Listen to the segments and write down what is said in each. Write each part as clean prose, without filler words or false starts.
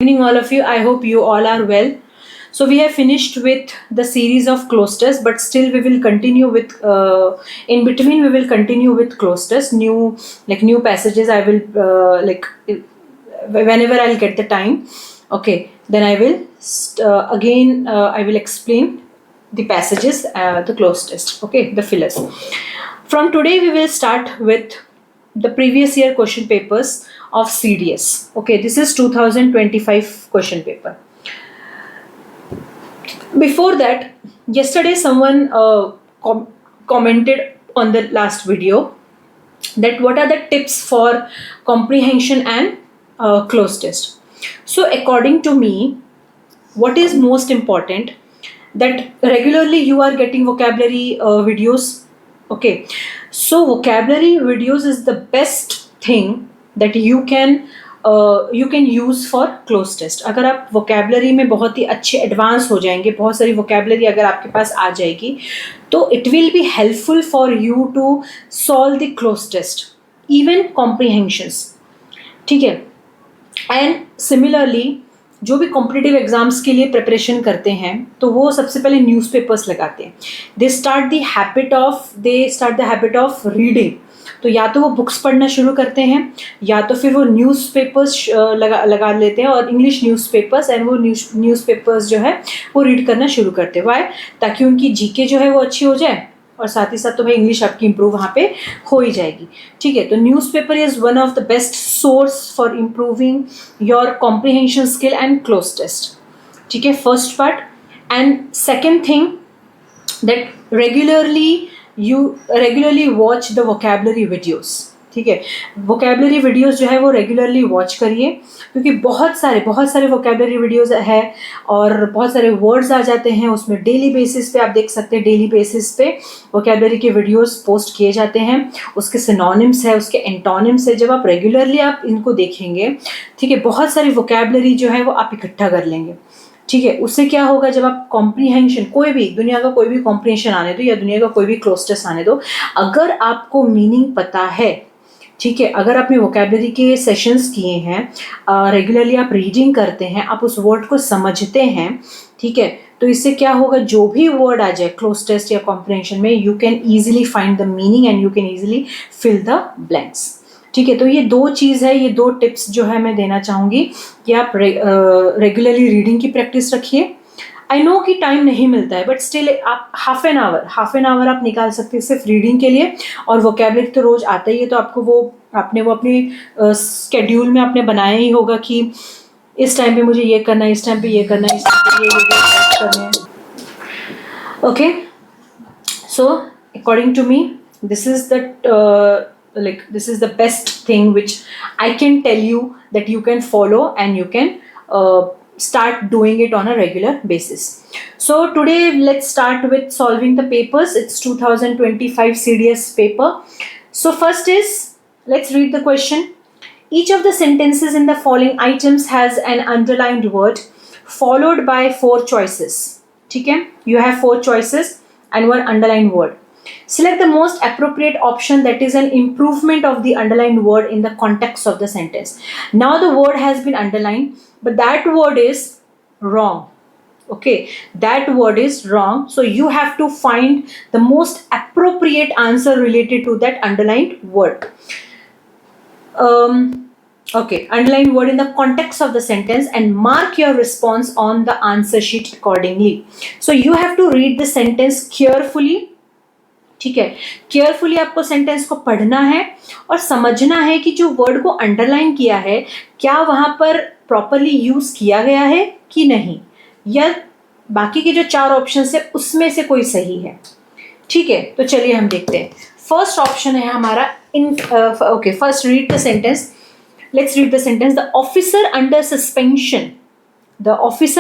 Evening, all of you. I hope you all are well. So we have finished with the series of close tests, but still we will continue with in between we will continue with close tests. New passages. I will whenever I'll get the time. Okay, then I will again I will explain the passages, the close test. Okay, the fillers. From today we will start with the previous year question papers of CDS. Okay, this is 2025 question paper. Before that, yesterday someone commented on the last video that what are the tips for comprehension and close test. So according to me, what is most important, that regularly you are getting vocabulary videos. Okay, so vocabulary videos is the best thing that you can use for cloze test. अगर आप vocabulary में बहुत ही अच्छे advance हो जाएंगे, बहुत सारी vocabulary अगर आपके पास आ जाएगी, तो it will be helpful for you to solve the close test, even comprehensions. ठीक है. एंड सिमिलरली जो भी कॉम्पिटिटिव एग्जाम्स के लिए प्रिपरेशन करते हैं, तो वो सबसे पहले न्यूज़पेपर्स लगाते हैं. They start the habit of reading. तो या तो वो बुक्स पढ़ना शुरू करते हैं, या तो फिर वो न्यूज़पेपर्स लगा लेते हैं, और इंग्लिश न्यूज़पेपर्स, एंड वो न्यूज़पेपर्स जो है वो रीड करना शुरू करते हैं. वाई? ताकि उनकी जीके जो है वो अच्छी हो जाए, और साथ ही साथ तो भाई इंग्लिश आपकी इंप्रूव वहाँ पे हो ही जाएगी. ठीक है. तो newspaper is one of the best source for improving your comprehension skill and cloze test. ठीक है, first part. And second thing, that regularly watch the vocabulary videos. ठीक है, वोकेबलरी वीडियोज़ जो है वो रेगुलरली वॉच करिए, क्योंकि बहुत सारे वोकेबलरी वीडियोज़ है, और बहुत सारे वर्ड्स आ जाते हैं उसमें. डेली बेसिस पे आप देख सकते हैं, डेली बेसिस पे वोकेबलरी के वीडियोज़ पोस्ट किए जाते हैं. उसके सिनोनिम्स है, उसके एंटोनिम्स है. जब आप रेगुलरली आप इनको देखेंगे, ठीक है, बहुत सारी वोकेबलरी जो है वो आप इकट्ठा कर लेंगे. ठीक है. उससे क्या होगा, जब आप कॉम्प्रीहेंशन, कोई भी दुनिया का कोई भी कॉम्प्रीहेंशन आने दो, या दुनिया का कोई भी क्लोज टेस्ट आने दो, अगर आपको मीनिंग पता है, ठीक है, अगर आपने वोकेबलरी के सेशंस किए हैं, रेगुलरली आप रीडिंग करते हैं, आप उस वर्ड को समझते हैं, ठीक है, तो इससे क्या होगा, जो भी वर्ड आ जाए क्लोज टेस्ट या कॉम्प्रीहेंशन में, you can easily find the meaning and you can easily fill the blanks. ठीक है. तो ये दो चीज़ है, ये दो टिप्स जो है मैं देना चाहूँगी कि आप रेगुलरली रीडिंग की प्रैक्टिस रखिए. आई नो कि टाइम नहीं मिलता है, बट स्टिल आप हाफ एन आवर आप निकाल सकते हैं सिर्फ रीडिंग के लिए. और वोकेबलरी तो रोज़ आता ही है, तो आपको आपने अपनी स्केड्यूल में आपने बनाया ही होगा कि इस टाइम पे मुझे ये करना है, इस टाइम पे ये करना है, इस टाइम पे ये वीडियो करना है. Okay, so according to me, this is the best thing which I can tell you that you can follow, and you can start doing it on a regular basis. So today let's start with solving the papers. It's 2025 CDS paper. So first is, let's read the question. Each of the sentences in the following items has an underlined word followed by 4 choices. ठीक है, you have 4 choices and 1 underlined word. Select the most appropriate option that is an improvement of the underlined word in the context of the sentence. Now the word has been underlined, but that word is wrong. Okay, that word is wrong. So you have to find the most appropriate answer related to that underlined word. Okay, underline word in the context of the sentence and mark your response on the answer sheet accordingly. So you have to read the sentence carefully. ठीक है, carefully आपको sentence को पढ़ना है और समझना है कि जो वर्ड को अंडरलाइन किया है, क्या वहाँ पर प्रॉपरली यूज किया गया है कि नहीं, या बाकी के जो 4 ऑप्शन है उसमें से कोई सही है. ठीक है, तो चलिए हम देखते हैं. फर्स्ट ऑप्शन है हमारा okay, first read the sentence. Let's read the sentence. The officer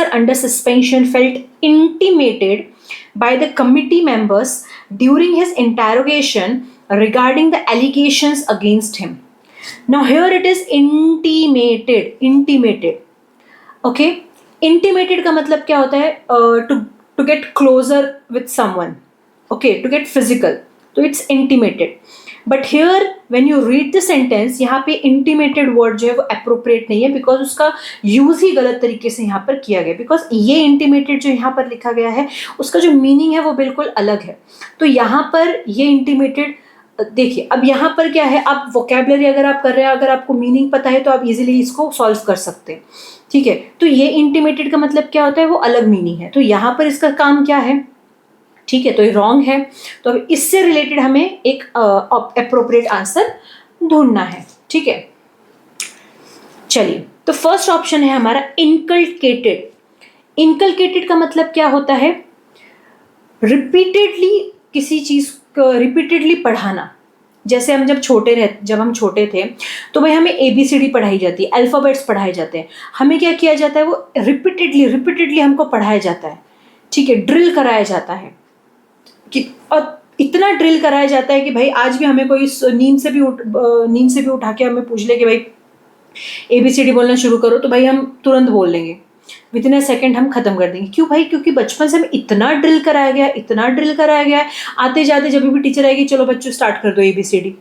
under suspension felt intimated by the committee members during his interrogation regarding the allegations against him. Now here it is intimated. Okay, intimated का मतलब क्या होता है, to get closer with someone. Okay, to get physical. So it's intimated. But here when you read the sentence, यहाँ पे intimated word जो है वो अप्रोप्रिएट नहीं है, बिकॉज उसका यूज ही गलत तरीके से यहाँ पर किया गया, बिकॉज ये इंटीमेटेड जो यहाँ पर लिखा गया है उसका जो मीनिंग है वो बिल्कुल अलग है। तो यहाँ पर ये इंटीमेटेड, देखिए अब यहाँ पर क्या है, आप वोकैबुलरी अगर आप कर रहे हैं, अगर आपको मीनिंग पता है तो आप इजीली इसको सॉल्व कर सकते हैं, ठीक है। तो ये इंटीमेटेड का मतलब क्या होता है, वो अलग मीनिंग है। तो यहाँ पर इसका काम क्या है, ठीक है, तो ये रॉन्ग है। तो अब इससे रिलेटेड हमें एक अप्रोप्रिएट आंसर ढूंढना है, ठीक है। चलिए, तो फर्स्ट ऑप्शन है हमारा इनकल्केटेड। इनकल्केटेड का मतलब क्या होता है, रिपीटेडली किसी चीज को रिपीटेडली पढ़ाना। जैसे हम जब हम छोटे थे तो भाई हमें ABCD पढ़ाई जाती है, अल्फाबेट्स पढ़ाए जाते हैं, हमें क्या किया जाता है, वो रिपीटेडली हमको पढ़ाया जाता है, ठीक है, ड्रिल कराया जाता है कि, और इतना ड्रिल कराया जाता है कि भाई आज भी हमें कोई नींद से भी उठा के हमें पूछ ले कि भाई ABCD बोलना शुरू करो, तो भाई हम तुरंत बोल लेंगे, विदिन अ सेकेंड हम खत्म कर देंगे। क्यों भाई, क्योंकि बचपन से हमें इतना ड्रिल कराया गया है। आते जाते जब भी टीचर आएगी, चलो बच्चों स्टार्ट कर दो ABCD,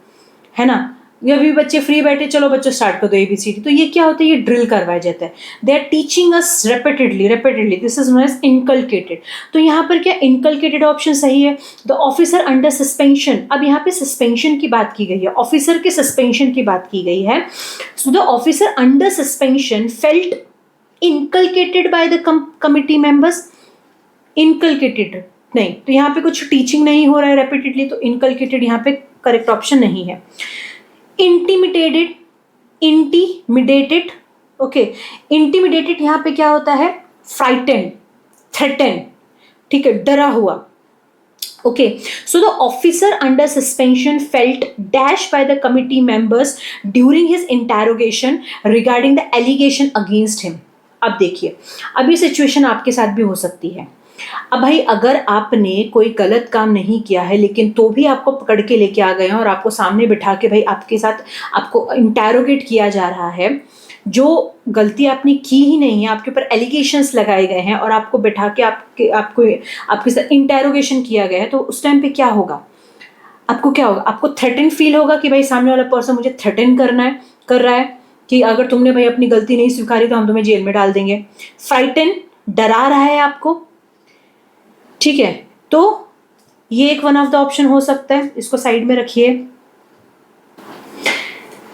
है ना, जब भी बच्चे फ्री बैठे, चलो बच्चों स्टार्ट कर दो ABCD। तो ये क्या होता है, ये ड्रिल करवाया जाता है। They are teaching us repeatedly, this is known as inculcated. तो यहाँ पर क्या इनकल्केटेड ऑप्शन सही है। द ऑफिसर अंडर सस्पेंशन, अब यहाँ पे सस्पेंशन की बात की गई है, ऑफिसर के सस्पेंशन की बात की गई है। So the officer under suspension felt inculcated by the committee members, inculcated नहीं, तो यहाँ पे कुछ टीचिंग नहीं हो रहा है रेपिटेडली, तो inculcated यहाँ पे करेक्ट ऑप्शन नहीं है। intimidated, ओके, intimidated यहाँ पे क्या होता है, frightened, threatened, ठीक है, डरा हुआ। Okay, so the officer under suspension felt dashed by the committee members during his interrogation regarding the allegation against him. अब देखिए, अब ये सिचुएशन आपके साथ भी हो सकती है। अब भाई अगर आपने कोई गलत काम नहीं किया है, लेकिन तो भी आपको पकड़ के लेके आ गए हैं और आपको सामने बिठा के भाई आपके साथ आपको इंटैरोगेट किया जा रहा है, जो गलती आपने की ही नहीं है, आपके ऊपर एलिगेशंस लगाए गए हैं और आपको बिठा के आपके साथ इंटैरोगेशन किया गया है, तो उस टाइम पे क्या होगा, आपको क्या होगा, आपको थ्रेटन फील होगा कि भाई सामने वाला पर्सन मुझे थ्रेटन कर रहा है कि अगर तुमने भाई अपनी गलती नहीं स्वीकारी तो हम तुम्हें जेल में डाल देंगे। फ्राइटन, डरा रहा है आपको, ठीक है। तो ये एक वन ऑफ द ऑप्शन हो सकता है, इसको साइड में रखिए।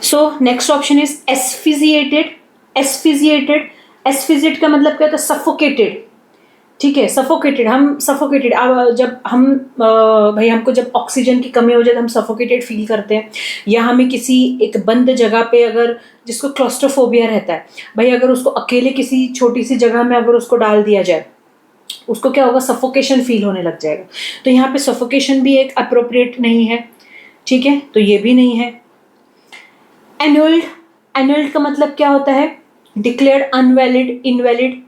So next option is asphyxiated. Asphyxiate का मतलब क्या होता है, सफोकेटेड, ठीक है, सफोकेटेड। हम सफोकेटेड, अब जब हम भाई हमको जब ऑक्सीजन की कमी हो जाए तो हम सफोकेटेड फील करते हैं, या हमें किसी एक बंद जगह पे, अगर जिसको क्लॉस्ट्रोफोबिया रहता है भाई, अगर उसको अकेले किसी छोटी सी जगह में अगर उसको डाल दिया जाए, उसको क्या होगा, सफोकेशन फील होने लग जाएगा। तो यहाँ पे सफोकेशन भी एक अप्रोप्रिएट नहीं है, ठीक है, तो ये भी नहीं है। एनुअल्ड का मतलब क्या होता है, डिक्लेयर्ड अनवैलिड, इनवैलिड,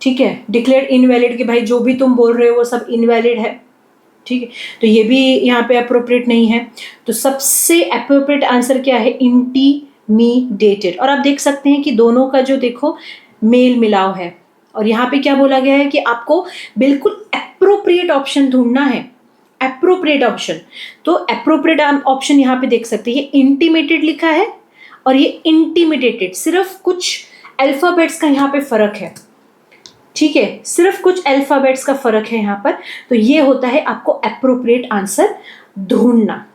ठीक है, डिक्लेयर्ड इनवैलिड कि भाई जो भी तुम बोल रहे हो वो सब इनवैलिड है, ठीक है, तो ये भी यहाँ पे अप्रोप्रिएट नहीं है। तो सबसे अप्रोप्रिएट आंसर क्या है, इंटीमिडेटेड। और आप देख सकते हैं कि दोनों का जो देखो मेल मिलाव है, और यहाँ पे क्या बोला गया है कि आपको बिल्कुल अप्रोप्रिएट ऑप्शन ढूंढना है, अप्रोप्रिएट ऑप्शन। तो अप्रोप्रिएट ऑप्शन यहाँ पे देख सकते हैं, ये इंटीमेटेड लिखा है और ये इंटीमिडेटेड, सिर्फ कुछ अल्फाबेट्स का यहाँ पे फर्क है, ठीक है, सिर्फ कुछ अल्फाबेट्स का फर्क है यहाँ पर। तो ये होता है आपको अप्रोप्रिएट आंसर ढूंढना,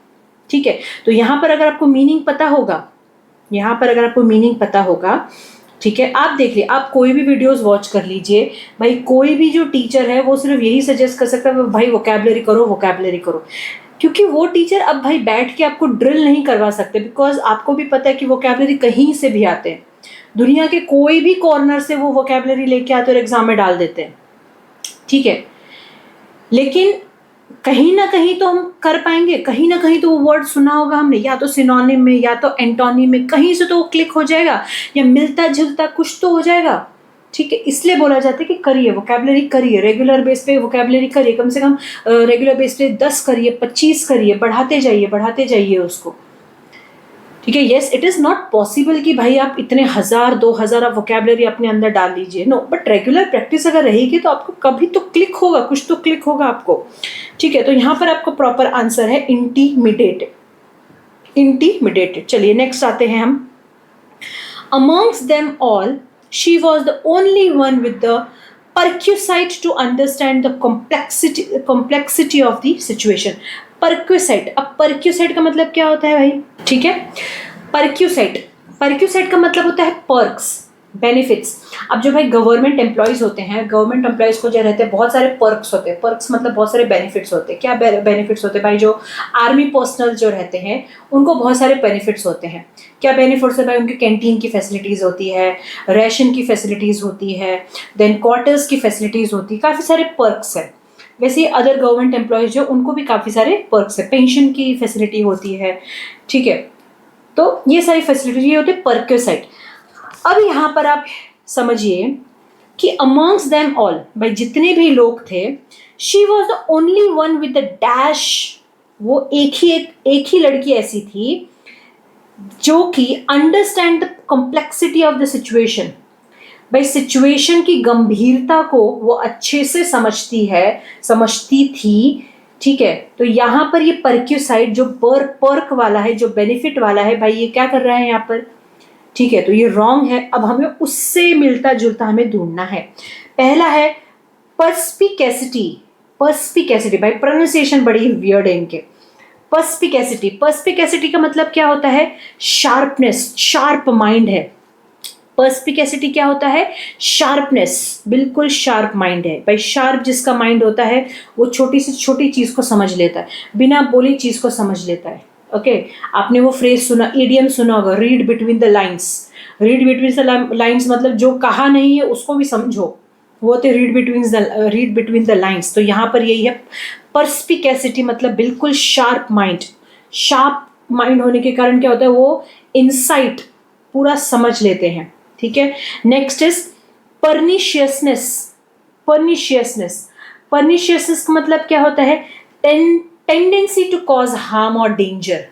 ठीक है। तो यहाँ पर अगर आपको मीनिंग पता होगा, ठीक है, आप देख लीजिए, आप कोई भी वीडियोस वॉच कर लीजिए भाई, कोई भी जो टीचर है वो सिर्फ यही सजेस्ट कर सकता है भाई वोकैबुलरी करो, क्योंकि वो टीचर अब भाई बैठ के आपको ड्रिल नहीं करवा सकते, बिकॉज आपको भी पता है कि वोकैबुलरी कहीं से भी आते हैं, दुनिया के कोई भी कॉर्नर से वो वोकैबुलरी लेके आते और एग्जाम में डाल देते हैं, ठीक है। लेकिन कहीं ना कहीं तो हम कर पाएंगे, कहीं ना कहीं तो वो वर्ड सुना होगा हमने, या तो सिनोनिम में या तो एंटोनिम में, कहीं से तो वो क्लिक हो जाएगा, या मिलता जुलता कुछ तो हो जाएगा, ठीक है। इसलिए बोला जाता है कि करिए वोकैबुलरी, करिए रेगुलर बेस पे वोकैबुलरी करिए, कम से कम रेगुलर बेस पे 10 करिए, 25 करिए, बढ़ाते जाइए उसको, ठीक है। Yes, it is not possible कि भाई आप इतने 1000 2000 आप वोकैबुलरी अपने अंदर डाल दीजिए, नो, बट रेगुलर प्रैक्टिस अगर रहेगी तो आपको कभी तो क्लिक होगा, कुछ तो क्लिक होगा आपको, ठीक है। तो यहाँ पर आपको प्रॉपर आंसर है इंटीमिडेटेड, intimidated. चलिए नेक्स्ट आते हैं हम. Amongst them all, she was the only one with the perquisite to understand the complexity of the situation. Perquisite. अब perquisite का मतलब क्या होता है भाई? ठीक है, perquisite का मतलब होता है पर्क्स, बेनिफिट्स. अब जो भाई गवर्नमेंट एम्प्लॉयज़ होते हैं, गवर्नमेंट एम्प्लॉयज़ को जो रहते हैं बहुत सारे पर्क्स होते हैं. पर्क्स मतलब बहुत सारे बेनिफिट्स होते हैं. क्या बेनिफिट्स होते हैं भाई? जो आर्मी पर्सनल जो रहते हैं उनको बहुत सारे बेनिफिट्स होते हैं. क्या बेनिफिट्स है भाई? उनकी कैंटीन की फैसिलिटीज़ होती है, रेशन की फैसिलिटीज़ होती है, देन क्वार्टर्स की फैसिलिटीज़ होती है, काफ़ी सारे पर्क्स हैं. वैसे अदर गवर्नमेंट एम्प्लॉयज़ जो उनको भी काफ़ी सारे पर्क्स है, पेंशन की फैसिलिटी होती है. ठीक है, तो ये सारी फैसिलिटी ये होती है पर्क्विसाइट. अब यहाँ पर आप समझिए कि अमॉन्ग्स देम ऑल, भाई जितने भी लोग थे, she was the only one with the dash. वो एक ही लड़की ऐसी थी जो कि understand the complexity of the situation. भाई सिचुएशन की गंभीरता को वो अच्छे से समझती थी. ठीक है, तो यहाँ पर ये पर्क्यूसाइड जो पर्क वाला है, जो बेनिफिट वाला है, भाई ये क्या कर रहा है यहाँ पर? ठीक है, तो ये रॉन्ग है. अब हमें उससे मिलता जुलता हमें ढूंढना है. पहला है पर्स्पिकेसिटी. भाई प्रोनाउंसिएशन बड़ी वियर्ड है इनके. पर्स्पिकेसिटी का मतलब क्या होता है? शार्पनेस, शार्प माइंड है. पर्स्पिकेसिटी क्या होता है? शार्पनेस, बिल्कुल शार्प माइंड है. भाई शार्प जिसका माइंड होता है वो छोटी से छोटी चीज़ को समझ लेता है, बिना बोली चीज़ को समझ लेता है. ओके, आपने वो फ्रेज सुना, इडियम सुना होगा, read between the lines. Read between the lines मतलब जो कहा नहीं है उसको भी समझो, वो होते रीड बिटवीन द लाइन्स. तो यहाँ पर यही है पर्स्पिकेसिटी, मतलब बिल्कुल शार्प माइंड होने के कारण क्या होता है? वो इंसाइट पूरा समझ लेते हैं. ठीक है, नेक्स्ट इज परनिशियसनेस. का मतलब क्या होता है? टेंडेंसी टू कॉज हार्म और डेंजर.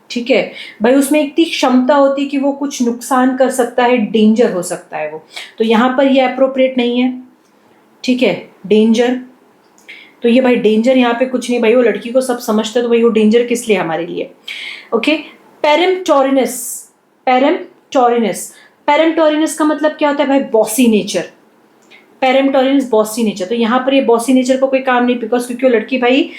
ठीक है भाई, उसमें इतनी क्षमता होती है कि वो कुछ नुकसान कर सकता है, डेंजर हो सकता है वो. तो यहाँ पर ये अप्रोप्रिएट नहीं है. ठीक है, डेंजर, तो ये भाई डेंजर यहाँ पे कुछ नहीं. भाई वो लड़की को सब समझते तो भाई वो डेंजर किस लिए हमारे लिए? ओके, पेरेम्टोरिनस का मतलब क्या होता है भाई? Bossy nature. तो यहाँ पर ये बॉसी नेचर को कोई काम नहीं, बिकॉज क्योंकि वो लड़की भाई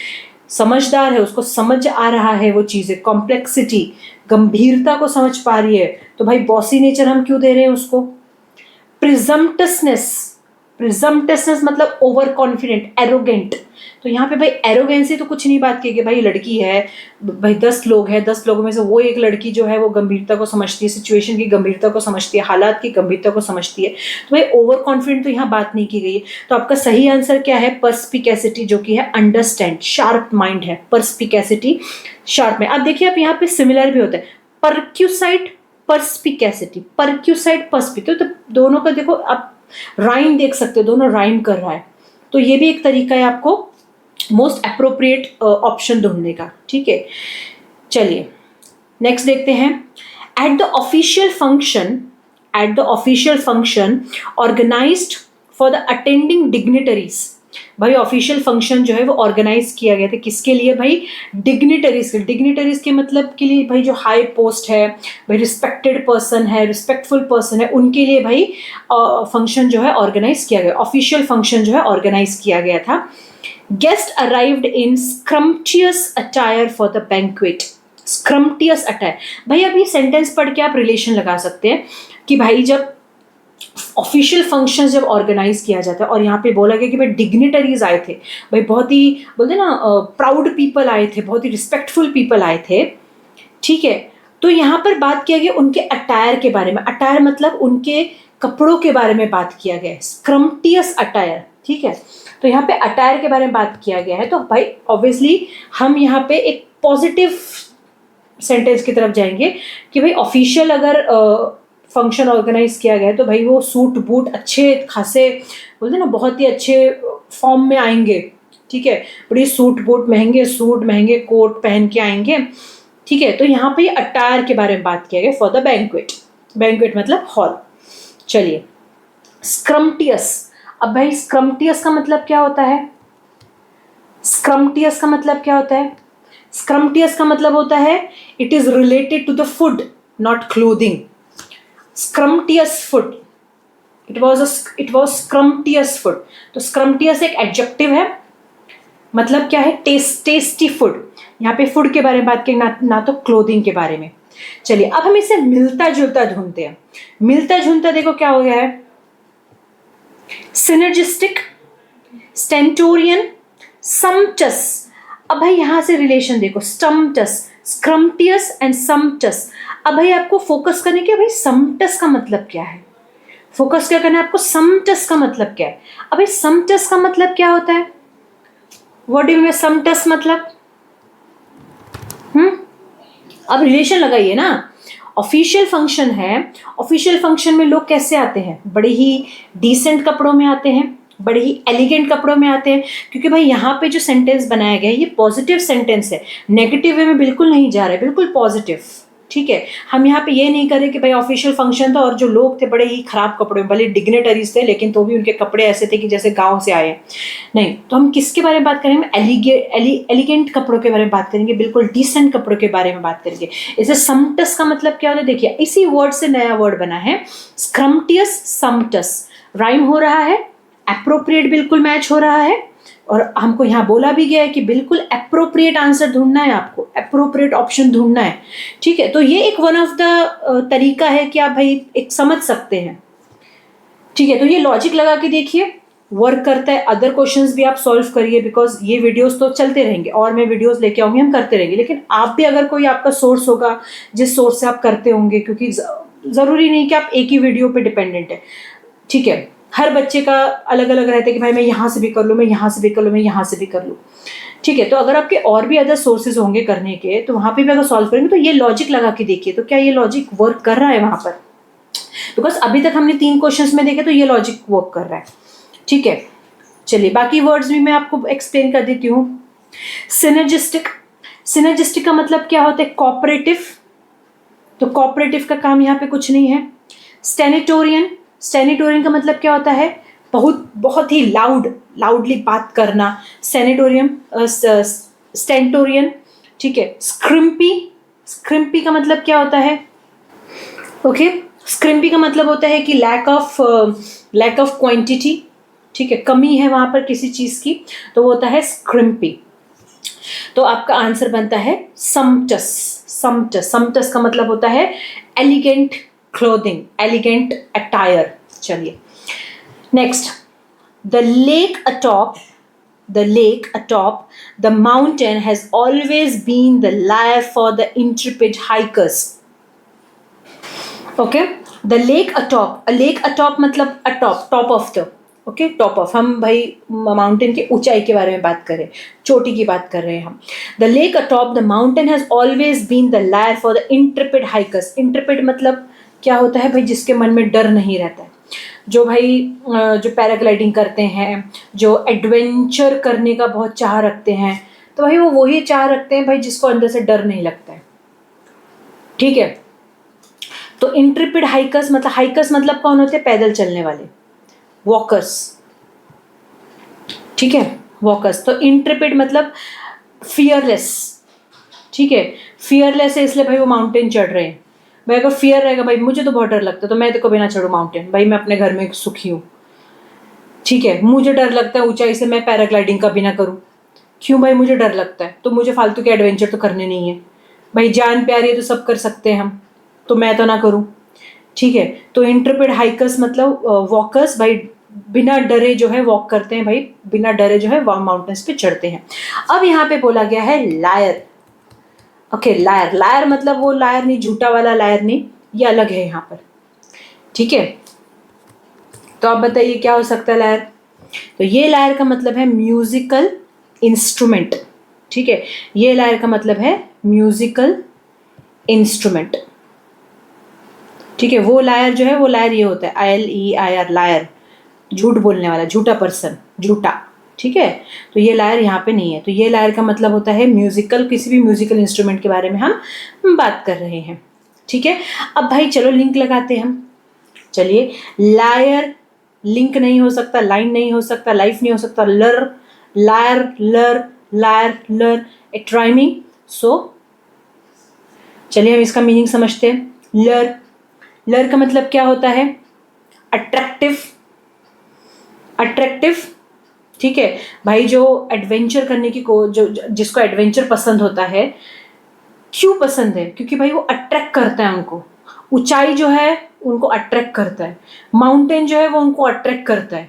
समझदार है, उसको समझ आ रहा है वो चीज़ें, कॉम्प्लेक्सिटी, गंभीरता को समझ पा रही है. तो भाई बॉसी नेचर हम क्यों दे रहे हैं उसको? प्रिजम्पटसनेस मतलब ओवर कॉन्फिडेंट, एरोगेंट. तो यहाँ पे भाई एरोगेंसी तो कुछ नहीं बात की कि भाई लड़की है, भाई 10 लोग हैं, 10 लोगों में से वो एक लड़की जो है वो गंभीरता को समझती है, सिचुएशन की गंभीरता को समझती है, हालात की गंभीरता को समझती है. तो भाई ओवर कॉन्फिडेंट तो यहाँ बात नहीं की गई है. तो आपका सही आंसर क्या है? पर्स्पिकेसिटी, जो कि है अंडरस्टैंड, शार्प माइंड है. पर्स्पिकेसिटी शार्प में. अब देखिए आप यहाँ पे सिमिलर भी होता है, पर्क्यूसाइट पर्स्पिकेसिटी, तो दोनों का देखो आप राइम देख सकते हो, दोनों राइम कर रहा है. तो ये भी एक तरीका है आपको मोस्ट अप्रोप्रिएट ऑप्शन ढूंढने का. ठीक है, चलिए नेक्स्ट देखते हैं. At the official function organised for the attending dignitaries. भाई ऑफिशियल फंक्शन जो है वो ऑर्गेनाइज किया गया था किसके लिए भाई? डिग्निटरीज के मतलब के लिए भाई, जो हाई पोस्ट है भाई, रिस्पेक्टेड पर्सन है, रिस्पेक्टफुल पर्सन है, उनके लिए भाई फंक्शन जो है ऑर्गेनाइज किया गया, ऑफिशियल फंक्शन जो है ऑर्गेनाइज किया गया था. Guest arrived in scrumptious attire for the banquet. Scrumptious attire, भाई अब ये सेंटेंस पढ़ के आप रिलेशन लगा सकते हैं कि भाई जब ऑफिशियल फंक्शंस जब ऑर्गेनाइज किया जाता है और यहाँ पे बोला गया कि भाई डिग्निटरीज आए थे, भाई बहुत ही बोलते ना प्राउड पीपल आए थे, बहुत ही रिस्पेक्टफुल पीपल आए थे. ठीक है, तो यहाँ पर बात किया गया उनके अटायर के बारे में. अटायर मतलब उनके कपड़ों के बारे में बात किया गया है, स्क्रम्पटियस अटायर. ठीक है, तो यहाँ पे अटायर के बारे में बात किया गया है. तो भाई ऑब्वियसली हम यहाँ पे एक पॉजिटिव सेंटेंस की तरफ जाएंगे कि भाई ऑफिशियल अगर फंक्शन ऑर्गेनाइज किया गया है तो भाई वो सूट बूट अच्छे खासे बोलते ना बहुत ही अच्छे फॉर्म में आएंगे. ठीक है, बड़ी सूट बूट, महंगे कोट पहन के आएंगे. ठीक है, तो यहाँ पे अटायर के बारे में बात किया गया फॉर द बैंक्वेट मतलब हॉल. चलिए स्क्रम्पटियस. अब भाई स्क्रम्पटियस का मतलब क्या होता है? स्क्रम्पटियस का मतलब होता है it is related to the food not clothing. Scrumptious food, it was scrumptious food. तो स्क्रम्पटियस एक एडजेक्टिव है, मतलब क्या है, टेस्टी फूड. यहाँ पे फूड के बारे में बात करें, ना तो क्लोथिंग के बारे में. चलिए अब हम इसे मिलता जुलता ढूंढते हैं. मिलता जुलता देखो क्या हो गया है, सिनर्जिस्टिक, स्टेंटोरियन, समटस. अब भाई यहां से रिलेशन देखो, समटस, स्क्रम्पटियस एंड समटस. अब भाई आपको फोकस करने के, भाई समटस का मतलब क्या है, फोकस क्या करना है आपको, समटस का मतलब क्या है. अब भाई समटस का मतलब क्या होता है, व्हाट डू यू मीन समटस मतलब, अब रिलेशन लगाइए ना. ऑफिशियल फंक्शन है, ऑफिशियल फंक्शन में लोग कैसे आते हैं, बड़े ही डिसेंट कपड़ों में आते हैं, बड़े ही एलिगेंट कपड़ों में आते हैं. क्योंकि भाई यहाँ पे जो सेंटेंस बनाया गया है ये पॉजिटिव सेंटेंस है, नेगेटिव वे में बिल्कुल नहीं जा रहा है, बिल्कुल पॉजिटिव. ठीक है, हम यहाँ पे ये नहीं करें कि भाई ऑफिशियल फंक्शन था और जो लोग थे बड़े ही खराब कपड़े में, भले डिग्नेटरीज थे लेकिन तो भी उनके कपड़े ऐसे थे कि जैसे गांव से आए. नहीं, तो हम किसके बारे में बात करेंगे, एलिगेंट कपड़ों के बारे में बात करेंगे, बिल्कुल डिसेंट कपड़ों के बारे में बात करेंगे. इसे समटस का मतलब क्या होता है, देखिए इसी वर्ड से नया वर्ड बना है, स्क्रम्पटियस समटस. राइम हो रहा है, एप्रोप्रिएट बिल्कुल मैच हो रहा है, और हमको यहाँ बोला भी गया है कि बिल्कुल एप्रोप्रिएट आंसर ढूंढना है, आपको एप्रोप्रिएट ऑप्शन ढूंढना है. ठीक है, तो ये एक वन ऑफ द तरीका है कि आप भाई एक समझ सकते हैं. ठीक है, तो ये लॉजिक लगा के देखिए, वर्क करता है. अदर क्वेश्चंस भी आप सॉल्व करिए, बिकॉज ये वीडियोस तो चलते रहेंगे और मैं वीडियोस लेके आऊंगी, हम करते रहेंगे. लेकिन आप भी अगर कोई आपका सोर्स होगा जिस सोर्स से आप करते होंगे, क्योंकि जरूरी नहीं कि आप एक ही वीडियो पे डिपेंडेंट है. ठीक है, हर बच्चे का अलग अलग रहता है कि भाई मैं यहाँ से भी कर लूँ, मैं यहाँ से भी कर लूँ, मैं यहाँ से भी कर लूँ. ठीक है, तो अगर आपके और भी अदर सोर्सेज होंगे करने के, तो वहाँ पे भी अगर सॉल्व करेंगे तो ये लॉजिक लगा के देखिए, तो क्या ये लॉजिक वर्क कर रहा है वहाँ पर. बिकॉज अभी तक हमने 3 क्वेश्चंस में देखे तो ये लॉजिक वर्क कर रहा है. ठीक है, चलिए बाकी वर्ड्स भी मैं आपको एक्सप्लेन कर देती हूँ. सिनर्जिस्टिक, सिनर्जिस्टिक का मतलब क्या होता है, कोऑपरेटिव. तो कोऑपरेटिव का काम यहाँ पे कुछ नहीं है. स्टेनिटोरियन, स्टेनिटोरियन का मतलब क्या होता है, बहुत ही लाउडली बात करना. सेनेटोरियम, स्टेंटोरियन. ठीक है, स्क्रिम्पी, स्क्रिम्पी का मतलब क्या होता है, ओके, स्क्रिम्पी का मतलब होता है कि लैक ऑफ क्वांटिटी. ठीक है, कमी है वहां पर किसी चीज की, तो वो होता है स्क्रिम्पी. तो आपका आंसर बनता है समटस. समटस, समटस का मतलब होता है एलिगेंट क्लोथिंग, एलिगेंट अटायर. चलिए next, the lake atop the mountain has always been the lair for the intrepid hikers. Okay, the lake atop मतलब atop, top of the, okay, top of. हम भाई माउंटेन की ऊंचाई के बारे में बात करें, चोटी की बात कर रहे हैं हम. The lake atop the mountain has always been the lair for the intrepid hikers. Intrepid मतलब क्या होता है भाई, जिसके मन में डर नहीं रहता है, जो भाई जो पैराग्लाइडिंग करते हैं, जो एडवेंचर करने का बहुत चाह रखते हैं, तो भाई वो वही चाह रखते हैं भाई जिसको अंदर से डर नहीं लगता है. ठीक है, तो इंट्रेपिड हाइकर्स मतलब कौन होते हैं, पैदल चलने वाले, वॉकर्स. ठीक है, वॉकर्स. तो इंट्रेपिड मतलब फियरलेस. ठीक है, फियरलेस है इसलिए भाई वो माउंटेन चढ़ रहे हैं. भाई अगर फियर रहेगा, भाई मुझे तो बहुत डर लगता है तो मैं तो कभी ना चढ़ूँ माउंटेन, भाई मैं अपने घर में सुखी हूँ. ठीक है, मुझे डर लगता है ऊंचाई से, मैं पैराग्लाइडिंग कभी ना करूँ. क्यों भाई, मुझे डर लगता है, तो मुझे फालतू के एडवेंचर तो करने नहीं है. भाई जान प्यारी है तो सब कर सकते हैं हम, तो मैं तो ना करूँ. ठीक है, तो इंट्रेपिड हाइकर्स मतलब वॉकर्स, भाई बिना डरे जो है वॉक करते हैं, भाई बिना डरे जो है माउंटेन्स पे चढ़ते हैं. अब यहाँ पे बोला गया है लायर. ओके, लायर, लायर मतलब वो लायर नहीं, झूठा वाला लायर नहीं, ये अलग है यहाँ पर. ठीक है, तो आप बताइए क्या हो सकता है लायर. तो ये लायर का मतलब है म्यूजिकल इंस्ट्रूमेंट. ठीक है, ये लायर का मतलब है म्यूजिकल इंस्ट्रूमेंट. ठीक है, वो लायर जो है, वो लायर ये होता है LEIR, लायर, झूठ बोलने वाला, झूठा पर्सन, झूठा. ठीक है, तो ये लायर यहाँ पे नहीं है. तो ये लायर का मतलब होता है म्यूजिकल, किसी भी म्यूजिकल इंस्ट्रूमेंट के बारे में हम बात कर रहे हैं. ठीक है, अब भाई चलो लिंक लगाते हैं हम. चलिए, लायर लिंक नहीं हो सकता, लाइन नहीं हो सकता, लाइफ नहीं हो सकता, लर, लायर, लर, लायर, लर, इट राइमिंग. सो चलिए हम इसका मीनिंग समझते हैं. लर, लर का मतलब क्या होता है? अट्रैक्टिव. अट्रैक्टिव, ठीक है भाई. जो एडवेंचर करने की जिसको एडवेंचर पसंद होता है, क्यों पसंद है? क्योंकि भाई वो अट्रैक्ट करता है उनको. ऊंचाई जो है उनको अट्रैक्ट करता है, माउंटेन जो है वो उनको अट्रैक्ट करता है,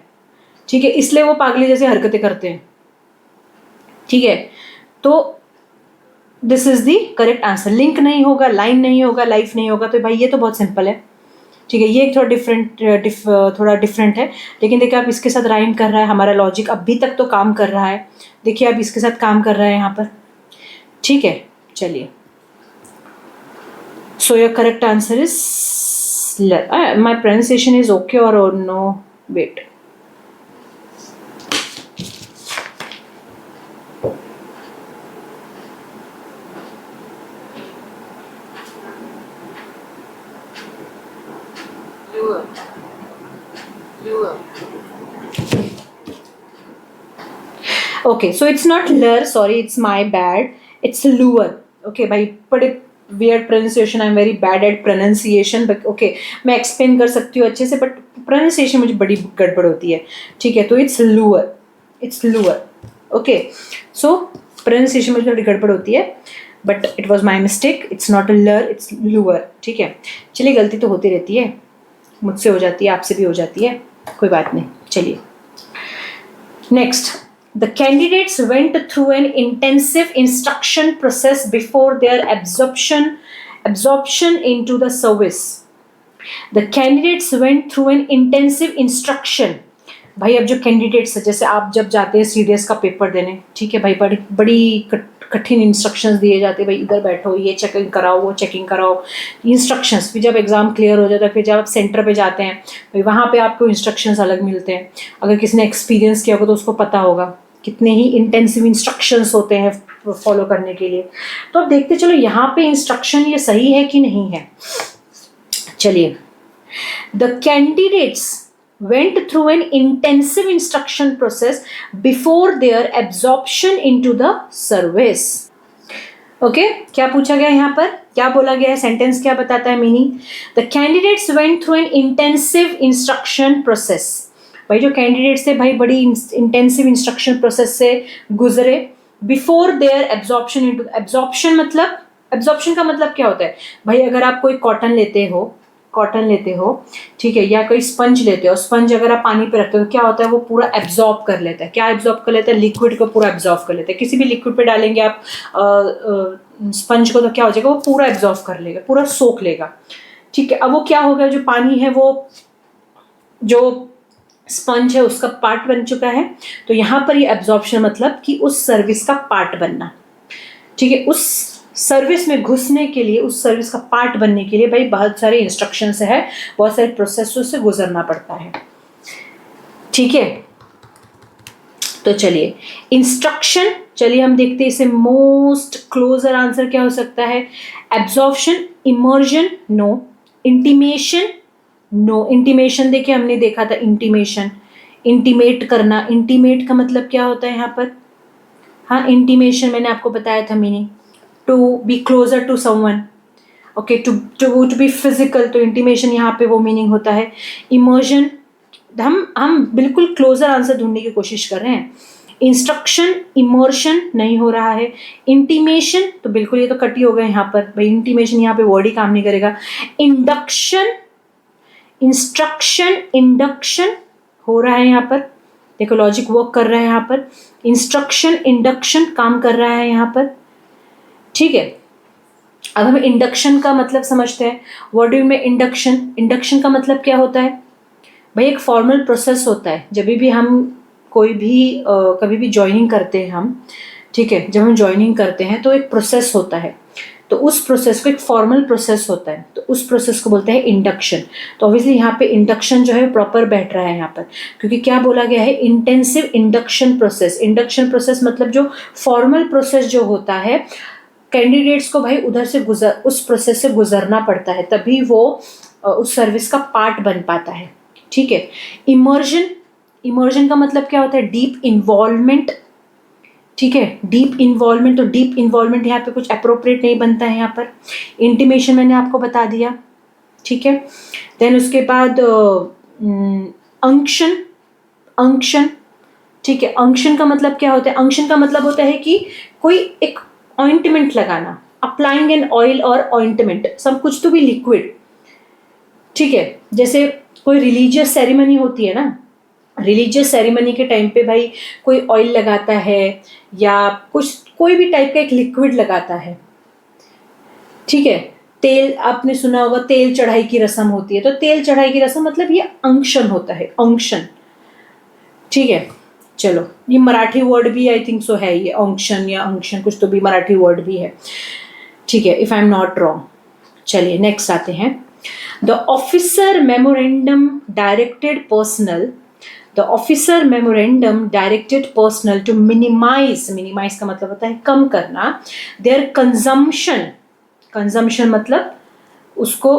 ठीक है. इसलिए वो पागली जैसी हरकतें करते हैं, ठीक है. तो this is the correct answer. Link नहीं होगा, लाइन नहीं होगा, लाइफ नहीं होगा, तो भाई ये तो बहुत सिंपल है, ठीक है. ये एक थोड़ा डिफरेंट है, लेकिन देखिए आप इसके साथ राइम कर रहा है. हमारा लॉजिक अभी तक तो काम कर रहा है. देखिए आप इसके साथ काम कर रहा है यहाँ पर, ठीक है. चलिए, so your correct answer is my pronunciation is okay और no? Wait, okay, so it's not lure, sorry, it's my bad, it's lure. Okay भाई, बड़े weird pronunciation, I'm very bad at pronunciation, but okay, मैं explain कर सकती हूँ अच्छे से, but pronunciation मुझे बड़ी गड़बड़ होती है, ठीक है. तो it's lure, it's lure. Okay, so pronunciation मुझे थोड़ी गड़बड़ होती है, but it was my mistake, it's not a lure, it's lure, ठीक है. चलिए, गलती तो होती रहती है, मुझसे हो जाती है, आपसे भी हो जाती है, कोई बात नहीं. चलिए next. The candidates went through an intensive instruction process before their absorption into the service. The candidates went through an intensive instruction. भाई अब जो कैंडिडेट्स, जैसे आप जब जाते हैं सीडीएस का पेपर देने, ठीक है भाई, बड़ी कठिन इंस्ट्रक्शंस दिए जाते हैं. भाई इधर बैठो, ये चेकिंग कराओ, वो चेकिंग कराओ, इंस्ट्रक्शंस. फिर जब एग्जाम क्लियर हो जाता है, फिर जब आप सेंटर पे जाते हैं, भाई वहाँ पे आपको इंस्ट्रक्शंस अलग मिलते हैं. अगर किसी ने एक्सपीरियंस किया होगा तो उसको पता होगा कितने ही इंटेंसिव इंस्ट्रक्शंस होते हैं फॉलो करने के लिए. तो अब देखते चलो यहाँ पे इंस्ट्रक्शन ये सही है कि नहीं है. चलिए, the candidates went through an intensive instruction process before their absorption into the service. Okay, क्या पूछा गया यहाँ पर, क्या बोला गया है, सेंटेंस क्या बताता है meaning? The candidates went through an intensive instruction process. भाई जो कैंडिडेट्स थे भाई बड़ी इंटेंसिव इंस्ट्रक्शन प्रोसेस से गुजरे. Before there absorption into, absorption मतलब, एब्जॉर्प्शन का मतलब क्या होता है भाई? अगर आप कोई कॉटन लेते हो, ठीक है, या कोई स्पंज लेते हो, स्पंज अगर आप पानी पे रखते हो तो क्या होता है, वो पूरा एब्जॉर्ब कर लेता है. क्या एब्जॉर्ब कर लेता है? लिक्विड को पूरा एब्जॉर्ब कर लेता है. किसी भी लिक्विड पे डालेंगे आप स्पंज को, तो क्या हो जाएगा, वो पूरा एब्जॉर्ब कर लेगा, पूरा सोख लेगा, ठीक है. अब वो क्या होगा, जो पानी है वो जो स्पंज है उसका पार्ट बन चुका है. तो यहाँ पर ये एब्जॉर्प्शन मतलब कि उस सर्विस का पार्ट बनना, ठीक है. उस सर्विस में घुसने के लिए, उस सर्विस का पार्ट बनने के लिए भाई बहुत सारे इंस्ट्रक्शंस है, बहुत सारे प्रोसेसों से गुजरना पड़ता है, ठीक है. तो चलिए इंस्ट्रक्शन, चलिए हम देखते हैं इसे मोस्ट क्लोजर आंसर क्या हो सकता है. Absorption, immersion, no. Intimation, no. Intimation देखिए हमने देखा था, इंटीमेशन, इंटीमेट करना. इंटीमेट का मतलब क्या होता है यहाँ पर? हाँ, इंटीमेशन मैंने आपको बताया था meaning, to be closer to someone, okay, to be physical. तो इंटीमेशन यहाँ पे वो मीनिंग होता है. इमर्जन, हम बिल्कुल क्लोजर आंसर ढूंढने की कोशिश कर रहे हैं. इंस्ट्रक्शन, इमर्शन नहीं हो रहा है. इंटीमेशन तो बिल्कुल ये तो कट ही हो गया यहाँ पर भाई, इंटीमेशन यहाँ पे वर्ड ही काम नहीं करेगा. इंडक्शन, इंस्ट्रक्शन, इंडक्शन हो रहा है यहाँ पर, देखो लॉजिक वर्क कर रहा है यहाँ पर. इंस्ट्रक्शन, इंडक्शन काम कर रहा है यहाँ पर, ठीक है. अब हम इंडक्शन का मतलब समझते हैं. What do you mean induction? Induction का मतलब क्या होता है भाई? एक फॉर्मल प्रोसेस होता है. जब भी हम कोई भी कभी भी ज्वाइनिंग करते हैं हम, ठीक है, जब हम ज्वाइनिंग करते हैं तो एक प्रोसेस होता है. तो उस प्रोसेस को, एक फॉर्मल प्रोसेस होता है, तो उस प्रोसेस को बोलते हैं इंडक्शन. तो ऑब्वियसली यहाँ पे इंडक्शन जो है प्रॉपर बैठ रहा है यहाँ पर, क्योंकि क्या बोला गया है, intensive induction process. Induction process मतलब जो फॉर्मल प्रोसेस जो होता है, कैंडिडेट्स को भाई उधर से उस प्रोसेस से गुजरना पड़ता है, तभी वो उस सर्विस का पार्ट बन पाता है, ठीक है. इमर्जन, इमर्जन का मतलब क्या होता है? डीप इन्वॉल्वमेंट, ठीक है, डीप इन्वॉल्वमेंट, तो डीप इन्वॉल्वमेंट यहाँ पे कुछ अप्रोप्रिएट नहीं बनता है यहाँ पर। इंटीमेशन मैंने आपको बता दिया, ठीक है। देन उसके बाद अंक्शन, अंक्शन, ठीक है। अंक्शन का मतलब क्या होता है? अंक्शन का मतलब होता है कि कोई एक ऑइंटमेंट लगाना, अप्लाइंग एन ऑयल और ऑइंटमेंट, सब कुछ तो भी लिक्विड, ठीक है। जैसे कोई रिलीजियस सेरेमनी होती है ना, रिलीजियस सेरेमनी के टाइम पे भाई कोई ऑयल लगाता है या कुछ कोई भी टाइप का एक लिक्विड लगाता है, ठीक है। तेल, आपने सुना होगा तेल चढ़ाई की रस्म होती है, तो तेल चढ़ाई की रस्म मतलब ये अंक्शन होता है, अंक्शन, ठीक है। चलो, ये मराठी वर्ड भी आई थिंक सो है, ये अंक्शन या अंक्शन कुछ तो भी मराठी वर्ड भी है, ठीक है, if I am not wrong. चलिए नेक्स्ट आते हैं। The officer memorandum directed personal, the officer memorandum directed personal to minimise, minimise का मतलब होता है कम करना, देयर कंजम्पशन, कंजम्पशन मतलब उसको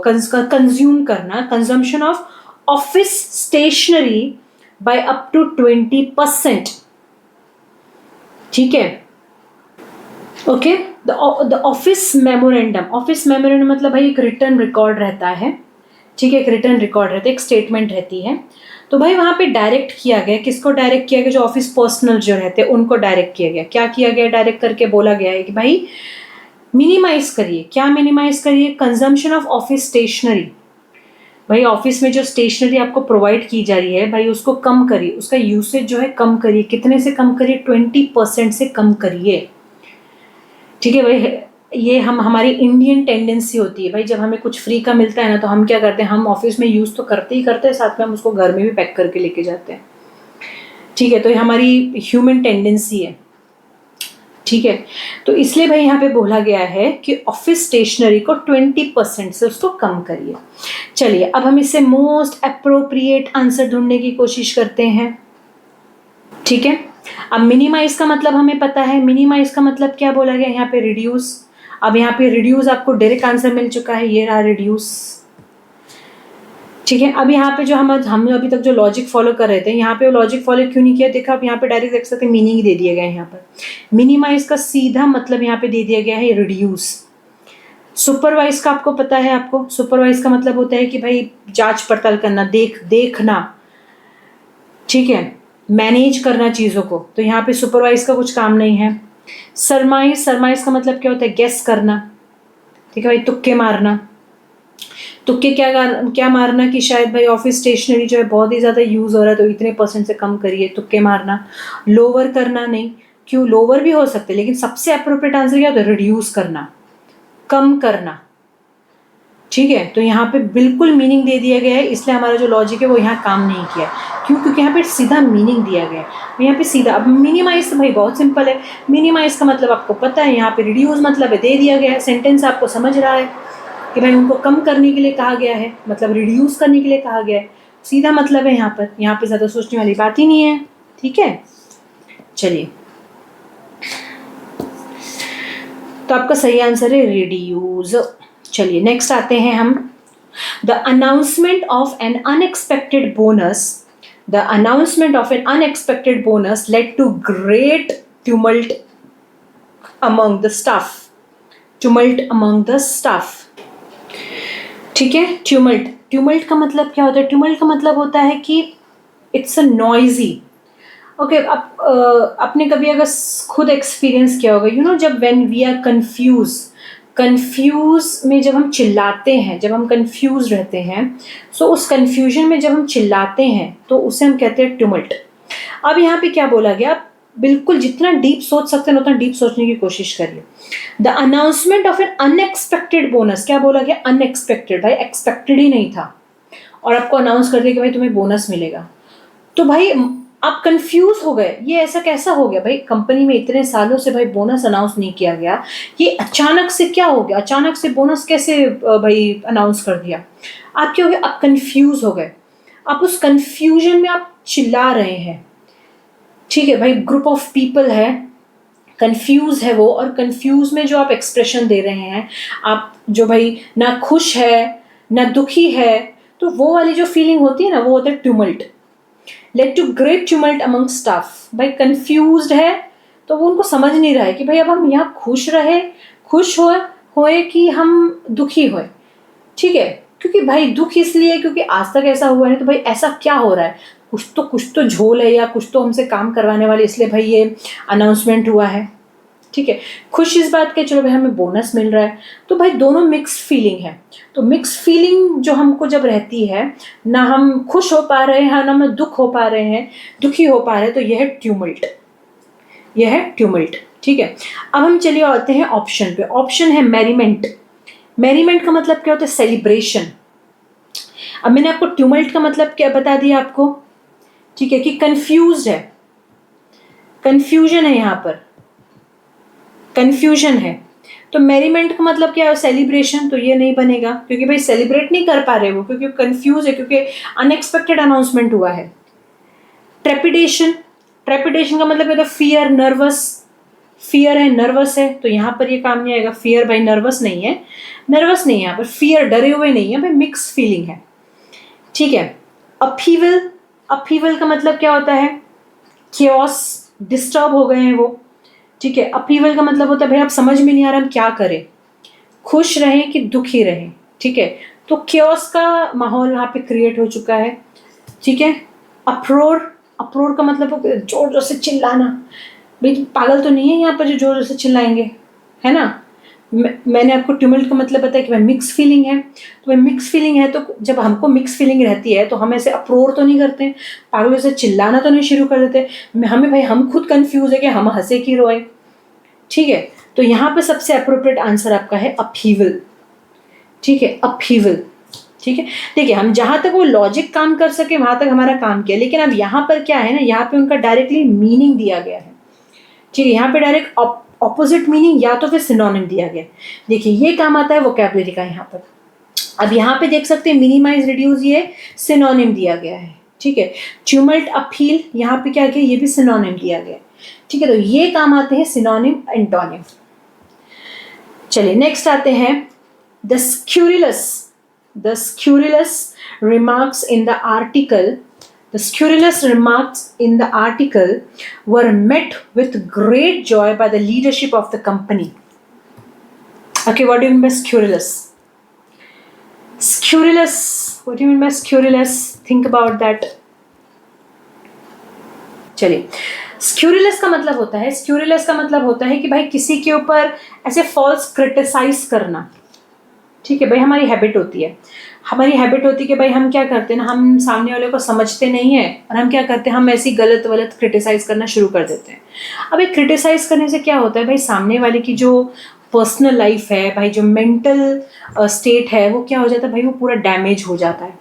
कंज्यूम करना, consumption of office stationery by up to 20%, ठीक है। Okay, the office memorandum, office memorandum मतलब भाई एक रिटर्न रिकॉर्ड रहता है, ठीक है, एक रिटर्न रिकॉर्ड रहता है, एक स्टेटमेंट रहती है। तो भाई वहां पे डायरेक्ट किया गया, किसको डायरेक्ट किया गया? जो ऑफिस पर्सनल जो रहते हैं उनको डायरेक्ट किया गया। क्या किया गया? डायरेक्ट करके बोला गया है कि भाई मिनिमाइज करिए। क्या मिनिमाइज करिए? कंजम्पशन ऑफ ऑफिस स्टेशनरी, भाई ऑफिस में जो स्टेशनरी आपको प्रोवाइड की जा रही है भाई उसको कम करिए, उसका यूसेज जो है कम करिए। कितने से कम करिए? 20% से कम करिए, ठीक है भाई। ये हमारी इंडियन टेंडेंसी होती है भाई, जब हमें कुछ फ्री का मिलता है ना तो हम क्या करते हैं, हम ऑफिस में यूज़ तो करते ही करते हैं, साथ में हम उसको घर में भी पैक करके लेके जाते हैं, ठीक है। तो ये हमारी ह्यूमन टेंडेंसी है, ठीक है। तो इसलिए भाई यहाँ पे बोला गया है कि ऑफिस स्टेशनरी को 20% से उसको कम करिए। चलिए अब हम इससे मोस्ट अप्रोप्रिएट आंसर ढूंढने की कोशिश करते हैं, ठीक है। अब मिनिमाइज का मतलब हमें पता है, मिनिमाइज का मतलब क्या बोला गया यहाँ पे? रिड्यूस। अब यहाँ पे रिड्यूस आपको डायरेक्ट आंसर मिल चुका है, ये रहा रिड्यूस, ठीक है। अब यहाँ पे जो हम अभी तक जो लॉजिक फॉलो कर रहे थे, यहाँ पे वो लॉजिक फॉलो क्यों नहीं किया? देखा, अब यहाँ पे डायरेक्ट देख सकते हैं मीनिंग दे दिया गया है। यहाँ पर मिनिमाइज का सीधा मतलब यहाँ पे दे दिया गया है रिड्यूस। सुपरवाइज का आपको पता है, आपको सुपरवाइज का मतलब होता है कि भाई जांच पड़ताल करना, देखना, ठीक है, मैनेज करना चीज़ों को। तो यहाँ पे सुपरवाइज का कुछ काम नहीं है। सरमाइज, सरमाइज का मतलब क्या होता है? गेस करना, ठीक है भाई, तुक्के मारना। तुक्के क्या मारना कि शायद भाई ऑफिस स्टेशनरी जो है बहुत ही ज़्यादा यूज़ हो रहा है तो इतने % से कम करिए, तुक्के मारना। लोअर करना नहीं, क्यों? लोअर भी हो सकते हैं, लेकिन सबसे अप्रोप्रिएट आंसर क्या होता है? रिड्यूस करना, कम करना, ठीक है। तो यहाँ पे बिल्कुल मीनिंग दे दिया गया है, इसलिए हमारा जो लॉजिक है वो यहाँ काम नहीं किया। क्यों? क्योंकि यहाँ पे सीधा मीनिंग दिया गया है, यहाँ पे सीधा। अब मिनिमाइज तो भाई बहुत सिंपल है, मिनिमाइज का मतलब आपको पता है, यहाँ पे रिड्यूस मतलब है दे दिया गया है, सेंटेंस आपको समझ रहा है कि भाई उनको कम करने के लिए कहा गया है, मतलब रिड्यूस करने के लिए कहा गया है, सीधा मतलब है यहाँ पर। यहाँ पे ज़्यादा सोचने वाली बात ही नहीं है, ठीक है। चलिए, तो आपका सही आंसर है रिड्यूस। चलिए नेक्स्ट आते हैं हम। The announcement of an unexpected bonus, the announcement of an unexpected bonus led to great tumult among the staff, tumult among the staff, ठीक है। ट्यूमल्ट, ट्यूमल्ट का मतलब क्या होता है? ट्यूमल्ट का मतलब होता है कि इट्स अ नॉइजी। ओके, अब आपने कभी अगर खुद एक्सपीरियंस किया होगा, यू नो, जब व्हेन वी आर कंफ्यूज में जब हम चिल्लाते हैं, जब हम कंफ्यूज रहते हैं, सो उस कंफ्यूजन में जब हम चिल्लाते हैं तो उसे हम कहते हैं ट्यूमल्ट। अब यहाँ पे क्या बोला गया? बिल्कुल जितना डीप सोच सकते हैं उतना डीप सोचने की कोशिश करिए। The announcement of an unexpected bonus, क्या बोला गया? अनएक्सपेक्टेड, भाई एक्सपेक्टेड ही नहीं था और आपको अनाउंस कर दिया कि भाई तुम्हें बोनस मिलेगा, तो भाई आप कंफ्यूज हो गए, ये ऐसा कैसा हो गया? भाई कंपनी में इतने सालों से भाई बोनस अनाउंस नहीं किया गया, ये अचानक से क्या हो गया? अचानक से बोनस कैसे भाई अनाउंस कर दिया? आप क्या हो गए? आप कंफ्यूज हो गए, आप उस कंफ्यूजन में आप चिल्ला रहे हैं, ठीक है भाई। ग्रुप ऑफ पीपल है, कंफ्यूज है वो, और कंफ्यूज में जो आप एक्सप्रेशन दे रहे हैं, आप जो भाई ना खुश है ना दुखी है, तो वो वाली जो फीलिंग होती है ना, वो होता है tumult. Led to great tumult among staff, भाई कंफ्यूज्ड है तो वो उनको समझ नहीं रहा है कि भाई अब हम यहाँ खुश होए कि हम दुखी होए, ठीक है। क्योंकि भाई दुख इसलिए क्योंकि आज तक ऐसा हुआ है, तो भाई ऐसा क्या हो रहा है, कुछ तो झोल है या कुछ तो हमसे काम करवाने वाले, इसलिए भाई ये अनाउंसमेंट हुआ है, ठीक है। खुश इस बात के चलो भाई हमें बोनस मिल रहा है, तो भाई दोनों मिक्स फीलिंग है। तो मिक्स फीलिंग जो हमको जब रहती है, ना हम खुश हो पा रहे हैं ना हम दुख हो पा रहे हैं, दुखी हो पा रहे हैं, तो यह है ट्यूमल्ट, यह है ट्यूमल्ट, ठीक है। अब हम चलिए आते हैं ऑप्शन पे। ऑप्शन है मैरीमेंट। मैरीमेंट का मतलब क्या होता है, सेलिब्रेशन। अब मैंने आपको ट्यूमल्ट का मतलब क्या बता दिया आपको, ठीक है, कि कंफ्यूज है, कंफ्यूजन है, यहाँ पर कंफ्यूजन है। तो मैरीमेंट का मतलब क्या है, सेलिब्रेशन, तो ये नहीं बनेगा क्योंकि भाई सेलिब्रेट नहीं कर पा रहे वो, क्योंकि कंफ्यूज है, क्योंकि अनएक्सपेक्टेड अनाउंसमेंट हुआ है। ट्रेपिडेशन, ट्रेपिडेशन का मतलब है फियर, नर्वस, फियर है, नर्वस है, तो यहाँ पर ये काम नहीं आएगा। फियर भाई नर्वस नहीं है, नर्वस नहीं है यहाँ पर, फियर डरे हुए नहीं है भाई, मिक्स फीलिंग है, ठीक है। अपहीवल, अपहीवल का मतलब क्या होता है, क्योस, डिस्टर्ब हो गए हैं वो, ठीक है। अपहीवल का मतलब होता है भाई आप समझ में नहीं आ रहा हम क्या करें, खुश रहें कि दुखी रहें, ठीक है। तो क्योस का माहौल यहाँ पे क्रिएट हो चुका है, ठीक है। अप्रोर, अप्रोर का मतलब जोर जोर से चिल्लाना, भाई पागल तो नहीं है यहाँ पर जो जोर जोर से चिल्लाएंगे, है ना। मैंने आपको ट्यूमल्ट का मतलब बताया कि भाई मिक्स फीलिंग है, तो भाई मिक्स फीलिंग है, तो जब हमको मिक्स फीलिंग रहती है तो हम ऐसे अप्रोर तो नहीं करते, पागलों से चिल्लाना तो नहीं शुरू कर देते, हमें भाई हम खुद कंफ्यूज है कि हम हंसे कि रोए, ठीक है। तो यहाँ पे सबसे अप्रोप्रिएट आंसर आपका है अपहीवल, ठीक है, अपहीवल, ठीक है। देखिए हम जहां तक वो लॉजिक काम कर सके वहां तक हमारा काम किया, लेकिन अब यहाँ पर क्या है ना, यहाँ पे उनका डायरेक्टली मीनिंग दिया गया है, ठीक है। यहाँ पे डायरेक्ट ऑपोजिट मीनिंग या तो फिर सिनोनिम दिया गया। देखिए ये काम आता है वोकैबुलरी का यहाँ पर। अब यहाँ पे देख सकते हैं मिनिमाइज, रिड्यूस, ये सिनोनिम दिया गया है, ठीक है। ट्यूमल्ट, अपहील, यहाँ पे क्या किया, ये भी सिनोनिम दिया गया है, ठीक है। तो ये काम आते हैं सिनोनिम, एंटोनिम। चलिए नेक्स्ट आते हैं the scurrilous. The scurrilous remarks in the article, the scurrilous remarks in the article were met with great joy by the leadership of the company. Okay, what do you mean by scurrilous? Scurrilous, what do you mean by scurrilous? Think about that. चलिए, स्क्यूरिलस का मतलब होता है, स्क्यूरिलस का मतलब होता है कि भाई किसी के ऊपर ऐसे फॉल्स क्रिटिसाइज करना, ठीक है। भाई हमारी हैबिट होती है, हमारी हैबिट होती है कि भाई हम क्या करते हैं ना, हम सामने वाले को समझते नहीं है और हम क्या करते हैं, हम ऐसी गलत वलत क्रिटिसाइज करना शुरू कर देते हैं। अब एक क्रिटिसाइज करने से क्या होता है भाई, सामने वाले की जो पर्सनल लाइफ है भाई, जो मेंटल स्टेट है, वो क्या हो जाता है भाई, वो पूरा डैमेज हो जाता है,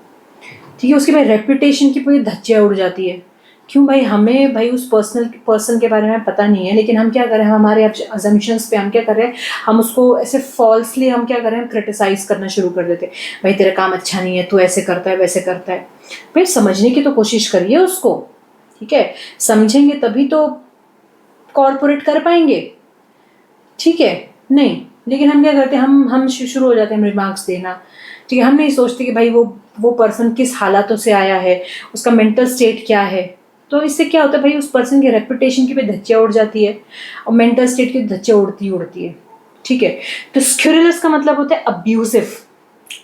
ठीक है। उसकी भाई रेपुटेशन की पूरी धज्जियाँ उड़ जाती है। क्यों भाई, हमें भाई उस पर्सन के बारे में पता नहीं है, लेकिन हम क्या कर रहे हैं, हमारे अजम्पशंस पे हम क्या कर रहे हैं, हम उसको ऐसे फॉल्सली हम क्या कर रहे हैं, क्रिटिसाइज करना शुरू कर देते हैं। भाई तेरा काम अच्छा नहीं है, तू ऐसे करता है वैसे करता है। भाई समझने की तो कोशिश करिए उसको, ठीक है। समझेंगे तभी तो कॉर्पोरेट कर पाएंगे, ठीक है। नहीं, लेकिन हम क्या करते हैं, हम शुरू हो जाते हैं रिमार्क्स देना, ठीक है। हम नहीं सोचते कि भाई वो पर्सन किस हालातों से आया है, उसका मेंटल स्टेट क्या है। तो इससे क्या होता है भाई, उस पर्सन की रेपुटेशन की भी धज्जियाँ उड़ जाती है और मेंटल स्टेट की धज्जियाँ उड़ती है, ठीक है। तो स्क्यूरिलस का मतलब होता है अब्यूजिव।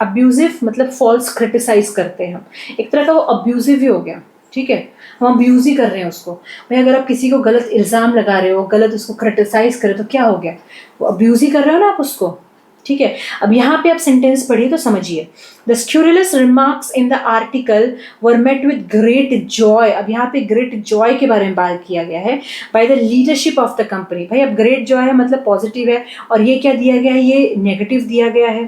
अब्यूजिव मतलब फॉल्स क्रिटिसाइज करते हैं हम, एक तरह का वो अब्यूजिव ही हो गया, ठीक है। हम अब्यूज ही कर रहे हैं उसको। भाई अगर आप किसी को गलत इल्ज़ाम लगा रहे हो, गलत उसको क्रिटिसाइज कर रहे हो, तो क्या हो गया, वो अब्यूज ही कर रहे हो ना आप उसको, ठीक है। अब यहाँ पे आप सेंटेंस पढ़िए तो समझिए। The scurrilous remarks in the article were met with great joy. अब यहाँ पे ग्रेट जॉय के बारे में बात किया गया है, by the leadership of the company. भाई अब ग्रेट जॉय है मतलब पॉजिटिव है, और ये क्या दिया गया है, ये नेगेटिव दिया गया है।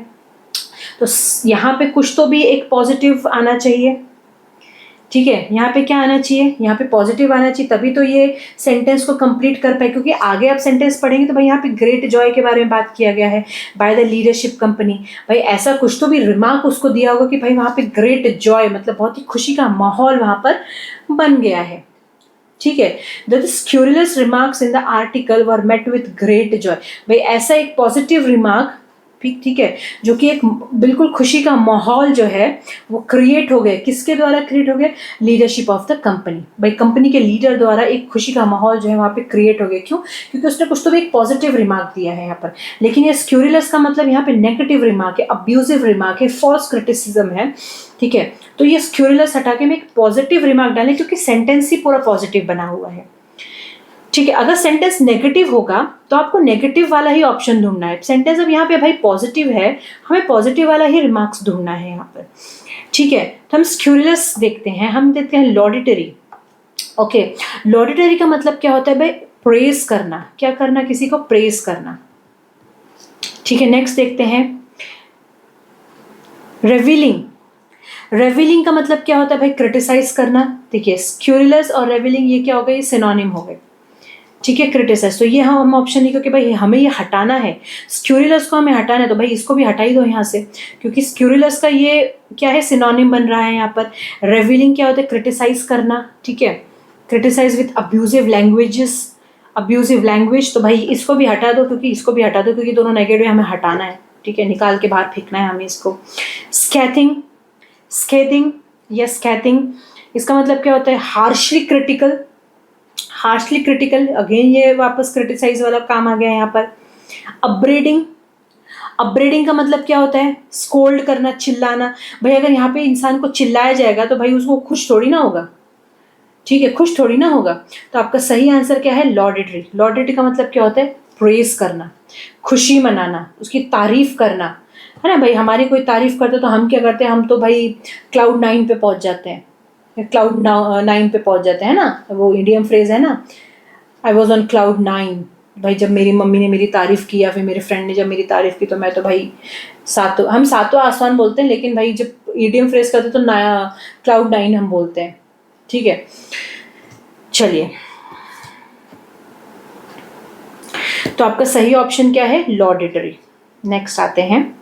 तो यहाँ पे कुछ तो भी एक पॉजिटिव आना चाहिए, ठीक है। यहाँ पे क्या आना चाहिए, यहाँ पे पॉजिटिव आना चाहिए, तभी तो ये सेंटेंस को कंप्लीट कर पाए। क्योंकि आगे आप सेंटेंस पढ़ेंगे तो भाई यहाँ पे ग्रेट जॉय के बारे में बात किया गया है, बाय द लीडरशिप कंपनी। भाई ऐसा कुछ तो भी रिमार्क उसको दिया होगा कि भाई वहाँ पे ग्रेट जॉय मतलब बहुत ही खुशी का माहौल वहाँ पर बन गया है, ठीक है। The scurrilous remarks in the article were met with great joy. भाई ऐसा एक पॉजिटिव रिमार्क ठीक है, जो कि एक बिल्कुल खुशी का माहौल जो है वो क्रिएट हो गया। किसके द्वारा क्रिएट हो गया? लीडरशिप ऑफ द कंपनी, भाई कंपनी के लीडर द्वारा एक खुशी का माहौल जो है वहाँ पे क्रिएट हो गया। क्यों? क्योंकि उसने कुछ तो भी एक पॉजिटिव रिमार्क दिया है यहाँ पर। लेकिन ये स्क्यूरिलस का मतलब यहाँ पे नेगेटिव रिमार्क है, अब्यूजिव रिमार्क है, फॉल्स क्रिटिसिज्म है, ठीक है। तो ये स्क्यूरिलस हटा के मैं एक पॉजिटिव रिमार्क डालें, क्योंकि सेंटेंस ही पूरा पॉजिटिव बना हुआ है, ठीक है। अगर सेंटेंस नेगेटिव होगा तो आपको नेगेटिव वाला ही ऑप्शन ढूंढना है। सेंटेंस अब यहाँ पे भाई पॉजिटिव है, हमें पॉजिटिव वाला ही रिमार्क्स ढूंढना है यहाँ पर, ठीक है। तो हम स्क्यूरिलस देखते हैं, हम देखते हैं लॉडिटरी। ओके, लॉडिटरी का मतलब क्या होता है भाई? प्रेज करना। क्या करना? किसी को प्रेज करना, ठीक है। नेक्स्ट देखते हैं रेविलिंग। रेविलिंग का मतलब क्या होता है भाई? क्रिटिसाइज करना। देखिए स्क्यूरिलस और रेविलिंग ये क्या हो गए? ये सिनोनिम हो गए, ठीक है। क्रिटिसाइज तो ये हम ऑप्शन नहीं, क्योंकि भाई हमें ये हटाना है, स्क्यूरिलस को हमें हटाना है, तो भाई इसको भी हटा ही दो यहाँ से, क्योंकि स्क्यूरिलस का ये क्या है? सिनोनिम बन रहा है यहाँ पर। रेविलिंग क्या होता है? क्रिटिसाइज करना, ठीक है। Criticise with abusive languages, abusive language, तो भाई इसको भी हटा दो, क्योंकि इसको भी हटा दो, क्योंकि दोनों नेगेटिव हमें हटाना है, ठीक है। निकाल के बाहर फेंकना है हमें इसको। स्कैथिंग, स्केथिंग या स्कैथिंग, इसका मतलब क्या होता है? Harshly critical, harshly critical, again ये वापस क्रिटिसाइज वाला काम आ गया यहाँ पर। अपब्रेडिंग, अपब्रेडिंग का मतलब क्या होता है? स्कोल्ड करना, चिल्लाना। भाई अगर यहाँ पे इंसान को चिल्लाया जाएगा तो भाई उसको खुश थोड़ी ना होगा, ठीक है, खुश थोड़ी ना होगा। तो आपका सही आंसर क्या है? लॉडिटरी। लॉडिटरी का मतलब क्या होता है? प्रेज करना, खुशी मनाना, उसकी तारीफ करना, है ना। भाई हमारी कोई तारीफ करते तो हम क्या करते हैं? हम तो भाई क्लाउड 9 पे पहुंच जाते हैं, क्लाउड 9 पे पहुंच जाते हैं ना, वो इंडियन फ्रेज है ना, आई वॉज ऑन क्लाउड 9। भाई जब मेरी मम्मी ने मेरी तारीफ की या फिर मेरे फ्रेंड ने जब मेरी तारीफ की तो मैं तो भाई हम सातों आसमान बोलते हैं, लेकिन भाई जब ईडीएम फ्रेज करते तो क्लाउड 9 हम बोलते हैं, ठीक है। चलिए, तो आपका सही ऑप्शन क्या है? लॉडिटरी। नेक्स्ट आते हैं,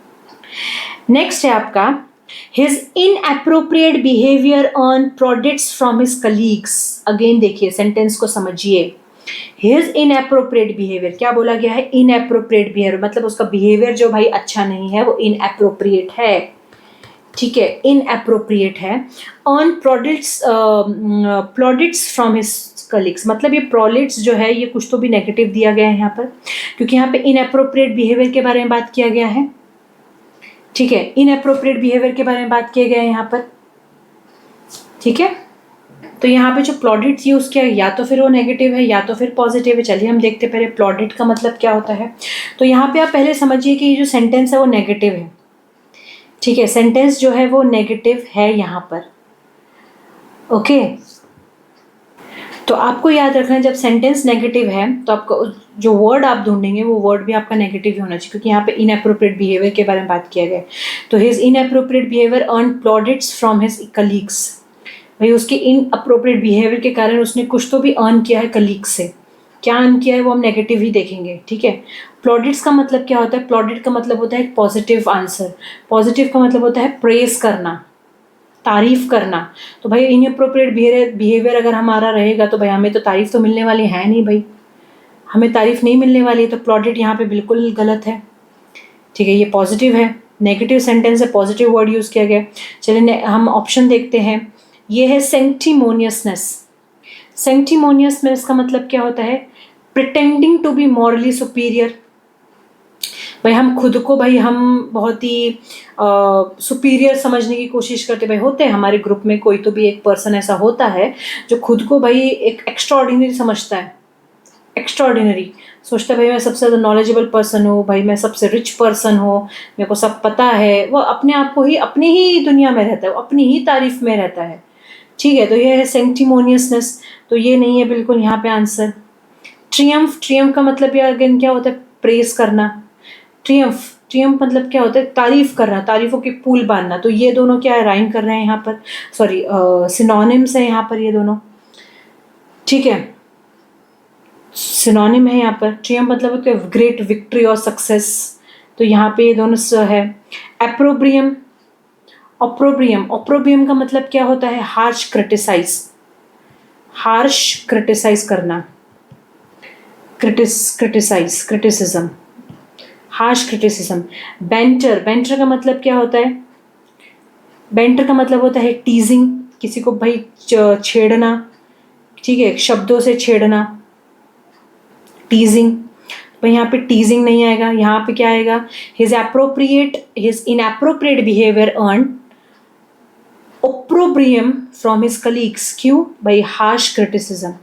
नेक्स्ट है आपका his inappropriate behavior on plaudits from his colleagues। Again देखिए सेंटेंस को समझिए। his inappropriate behavior, क्या बोला गया है? inappropriate behavior, मतलब उसका बिहेवियर जो भाई अच्छा नहीं है, वो inappropriate है, ठीक है, inappropriate है। on plaudits from his colleagues, मतलब ये plaudits जो है ये कुछ तो भी नेगेटिव दिया गया है यहाँ पर, क्योंकि यहाँ पे inappropriate behavior के बारे में बात किया गया है, ठीक है। इनअप्रोप्रिएट बिहेवियर के बारे में बात किया गया है यहाँ पर, ठीक है। तो यहाँ पे जो प्लॉडिट्स यूज किया या तो फिर वो नेगेटिव है या तो फिर पॉजिटिव है। चलिए हम देखते पहले प्लॉडिट का मतलब क्या होता है। तो यहाँ पे आप पहले समझिए कि ये जो सेंटेंस है वो नेगेटिव है, ठीक है। सेंटेंस जो है वो नेगेटिव है यहाँ पर, ओके। तो आपको याद रखना है जब सेंटेंस नेगेटिव है तो आपको जो वर्ड आप ढूंढेंगे वो वर्ड भी आपका नेगेटिव ही होना चाहिए, क्योंकि यहाँ पे इनअप्रोप्रिएट बिहेवियर के बारे में बात किया गया है। तो his inappropriate behaviour earn plaudits from his colleagues, भाई उसके इनअप्रोप्रिएट बिहेवियर के कारण उसने कुछ तो भी अर्न किया है कलीग से। क्या अर्न किया है वो हम नेगेटिव ही देखेंगे, ठीक है। प्लॉडिट्स का मतलब क्या होता है? प्लॉडिट का मतलब होता है पॉजिटिव आंसर। पॉजिटिव का मतलब होता है प्रेज करना, तारीफ करना। तो भाई इनअप्रोप्रिएट बिहेवियर अगर हमारा रहेगा तो भाई हमें तो तारीफ तो मिलने वाली है नहीं, भाई हमें तारीफ नहीं मिलने वाली है। तो प्लॉडिट यहाँ पे बिल्कुल गलत है, ठीक है। ये पॉजिटिव है, नेगेटिव सेंटेंस है, पॉजिटिव वर्ड यूज़ किया गया। चलिए हम ऑप्शन देखते हैं। ये है सेंक्टिमोनियसनेस। सेंक्टिमोनियसनेस का मतलब क्या होता है? Pretending to be morally superior. भाई हम खुद को भाई हम बहुत ही सुपीरियर समझने की कोशिश करते, भाई होते हैं हमारे ग्रुप में कोई तो भी एक पर्सन ऐसा होता है जो खुद को भाई एक एक्स्ट्राऑर्डिनरी समझता है, एक्स्ट्राऑर्डिनरी सोचता है भाई मैं सबसे ज़्यादा नॉलेजेबल पर्सन हूँ, भाई मैं सबसे रिच पर्सन हूँ, मेरे को सब पता है। वो अपने आप को ही अपनी ही दुनिया में रहता है, वो अपनी ही तारीफ में रहता है, ठीक है। तो ये है सेंक्टिमोनियसनेस, तो ये नहीं है बिल्कुल यहाँ पे आंसर। ट्रियम्फ, ट्रियम्फ का मतलब यार अगेन क्या होता है? प्रेज करना। ट्रियम्फ, ट्रियम्फ मतलब क्या होता है? तारीफ करना, तारीफों की पुल बांधना। तो ये दोनों क्या है? राइम कर रहे हैं यहाँ पर, सॉरी सिनोनिम्स है यहाँ पर ये दोनों, ठीक है, सिनोनिम है यहाँ पर। ट्रियम्फ मतलब कि ग्रेट विक्ट्री और सक्सेस, तो यहाँ पे ये दोनों है। एप्रोब्रियम, ऑप्रोब्रियम, ऑप्रोब्रियम का मतलब क्या होता है? हार्श क्रिटिसाइज, हार्श क्रिटिसाइज करना, criticise, criticism, harsh criticism. Banter, banter का मतलब क्या होता है? बेंटर का मतलब होता है टीजिंग, किसी को भाई छेड़ना, ठीक है, शब्दों से छेड़ना, टीजिंग। भाई यहाँ पे टीजिंग नहीं आएगा, यहाँ पे क्या आएगा? His inappropriate behaviour earn opprobrium from his colleagues. क्यों भाई? Harsh criticism.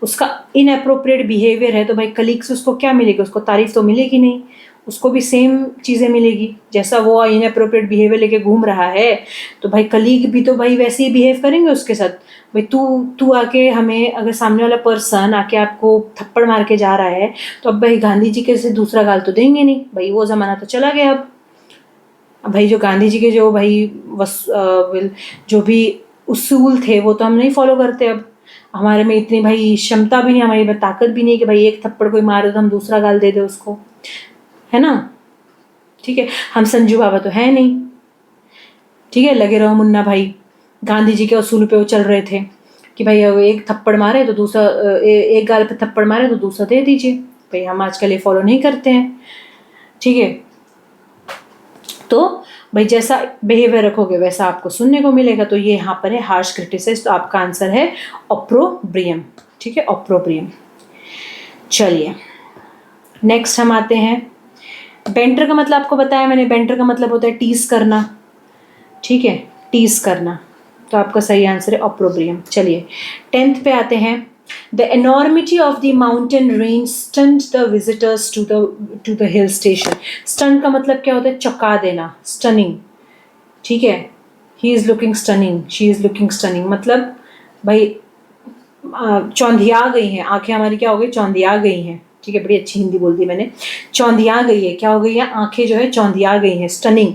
उसका इनएप्रोप्रिएट बिहेवियर है तो भाई कलीग्स उसको क्या मिलेगी? उसको तारीफ तो मिलेगी नहीं, उसको भी सेम चीज़ें मिलेगी। जैसा वो इनएप्रोप्रिएट बिहेवियर लेके घूम रहा है तो भाई कलीग भी तो भाई वैसे ही बिहेव करेंगे उसके साथ। भाई तू आके हमें, अगर सामने वाला पर्सन आके आपको थप्पड़ मार के जा रहा है तो अब भाई गांधी जी के से दूसरा गाल तो देंगे नहीं भाई, वो ज़माना तो चला गया। अब भाई जो गांधी जी के जो भाई जो भी उसूल थे वो तो हम नहीं फॉलो करते। अब हमारे में इतनी भाई क्षमता भी नहीं, हमारी में ताकत भी नहीं कि भाई एक थप्पड़ कोई मारे तो हम दूसरा गाल दे दे उसको, है ना? ठीक है, हम संजू बाबा तो है नहीं। ठीक है, लगे रहो मुन्ना भाई, गांधी जी के असूल पे वो चल रहे थे कि भाई एक थप्पड़ मारे तो दूसरा, एक गाल पे थप्पड़ मारे तो दूसरा दे दीजिए। भाई हम आजकल ये फॉलो नहीं करते हैं। ठीक है, तो भाई जैसा बिहेवियर रखोगे वैसा आपको सुनने को मिलेगा। तो ये यहाँ पर है हार्श क्रिटिसिज्म, तो आपका आंसर है ऑप्रोब्रियम। ठीक है, ऑप्रोब्रियम। चलिए नेक्स्ट हम आते हैं, बेंटर का मतलब आपको बताया मैंने, बेंटर का मतलब होता है टीज करना। ठीक है, टीज करना, तो आपका सही आंसर है ऑप्रोब्रियम। चलिए 10th पे आते हैं, the enormity of the mountain range stunned the visitors to the hill station. Stun का मतलब क्या होता है? चौंका देना, स्टनिंग। ठीक है, he is looking stunning, she is looking stunning, मतलब भाई चौंधिया गई हैं आंखें हमारी, क्या हो गई? चौंधिया गई हैं। ठीक है, बड़ी अच्छी हिंदी बोल दी मैंने, चौंधिया गई है। क्या हो गई है? आंखें जो है चौंधिया गई हैं, स्टनिंग।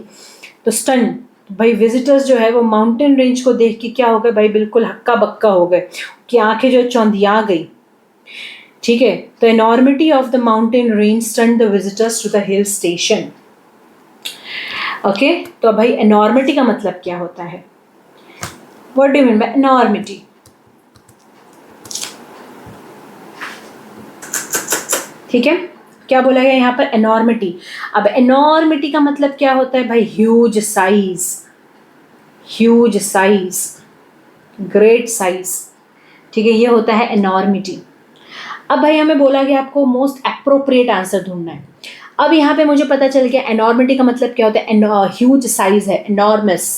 तो स्टन भाई विजिटर्स जो है वो माउंटेन रेंज को देख के क्या हो गए भाई? बिल्कुल हक्का बक्का हो गए कि आंखें जो है चौंधिया गई। ठीक है, तो enormity of the mountain range stunned the visitors to the hill station. Okay, तो भाई एनॉर्मिटी का मतलब क्या होता है? What do you mean by enormity? ठीक है, क्या बोला गया यहाँ पर? एनॉर्मिटी। अब एनॉर्मिटी का मतलब क्या होता है भाई? Huge size, huge size, great size. ठीक है, ये होता है एनॉर्मिटी। अब भाई हमें बोला गया आपको मोस्ट एप्रोप्रिएट आंसर ढूंढना है। अब यहाँ पे मुझे पता चल गया एनॉर्मिटी का मतलब क्या होता है, ह्यूज साइज है, एनॉर्मस।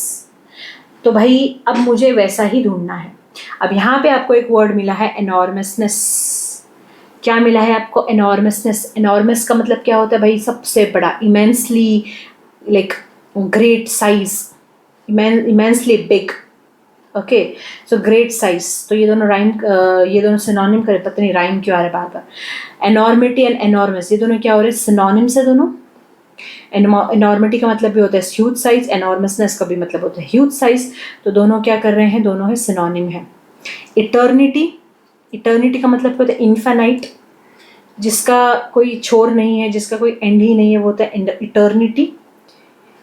तो भाई अब मुझे वैसा ही ढूंढना है। अब यहाँ पे आपको एक वर्ड मिला है एनॉर्मसनेस। क्या मिला है आपको? एनॉर्मसनेस। एनॉर्मस का मतलब क्या होता है भाई? सबसे बड़ा, immensely, like great size, immensely big. Okay, so great size. तो ये दोनों राइम, ये दोनों सिनोनिम करे, पता नहीं राइम क्यों आ रहा है बार बार। एनॉर्मिटी एंड एनॉर्मस, ये दोनों क्या हो रहे हैं? सिनोनिम्स है दोनों। एनॉर्मिटी का मतलब भी होता है ह्यूज साइज, एनॉर्मसनेस का भी मतलब होता है ह्यूज साइज। तो दोनों क्या कर रहे हैं? दोनों है सिनोनिम है। इटर्निटी, इटर्निटी का मतलब होता है इन्फिनाइट, जिसका कोई छोर नहीं है, जिसका कोई एंड ही नहीं है, वो होता है इटर्निटी।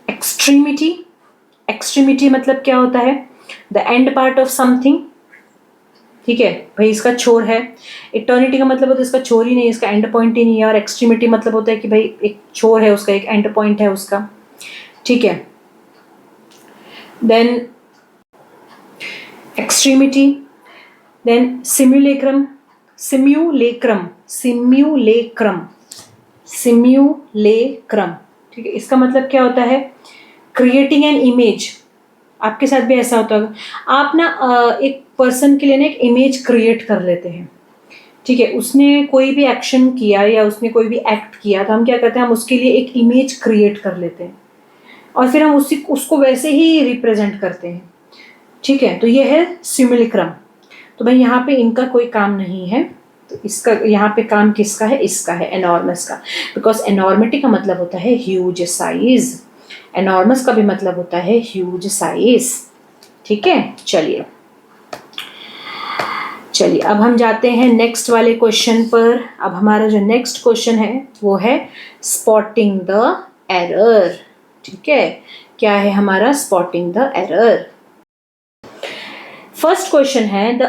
एक्सट्रीमिटी, एक्सट्रीमिटी मतलब क्या होता है? The end part of something. ठीक है भाई, इसका छोर है। इटर्निटी का मतलब होता है इसका छोर ही नहीं है, इसका एंड पॉइंट ही नहीं है। और एक्सट्रीमिटी मतलब होता है कि भाई एक छोर है उसका, एक एंड पॉइंट है उसका। ठीक है, देन एक्सट्रीमिटी, देन सिम्युलेक्रम, सिम्युलेक्रम, सिम्युलेक्रम, सिम्युलेक्रम। ठीक है, इसका मतलब क्या होता है? Creating an image. आपके साथ भी ऐसा होता होगा, आप ना एक पर्सन के लिए ना एक इमेज क्रिएट कर लेते हैं। ठीक है, उसने कोई भी एक्शन किया या उसने कोई भी एक्ट किया तो हम क्या करते हैं? हम उसके लिए एक इमेज क्रिएट कर लेते हैं और फिर हम उसको वैसे ही रिप्रेजेंट करते हैं। ठीक है, तो ये है सिम्युलेक्रम। तो भाई यहाँ पे इनका कोई काम नहीं है, तो इसका यहाँ पे काम किसका है? इसका है, एनॉर्मस का। बिकॉज एनॉर्मिटी का मतलब होता है ह्यूज साइज, एनॉर्मस का भी मतलब होता है ह्यूज साइज। ठीक है, चलिए चलिए अब हम जाते हैं नेक्स्ट वाले क्वेश्चन पर। अब हमारा जो नेक्स्ट क्वेश्चन है वो है स्पॉटिंग द एरर। ठीक है, क्या है हमारा? Spotting the error. First question है the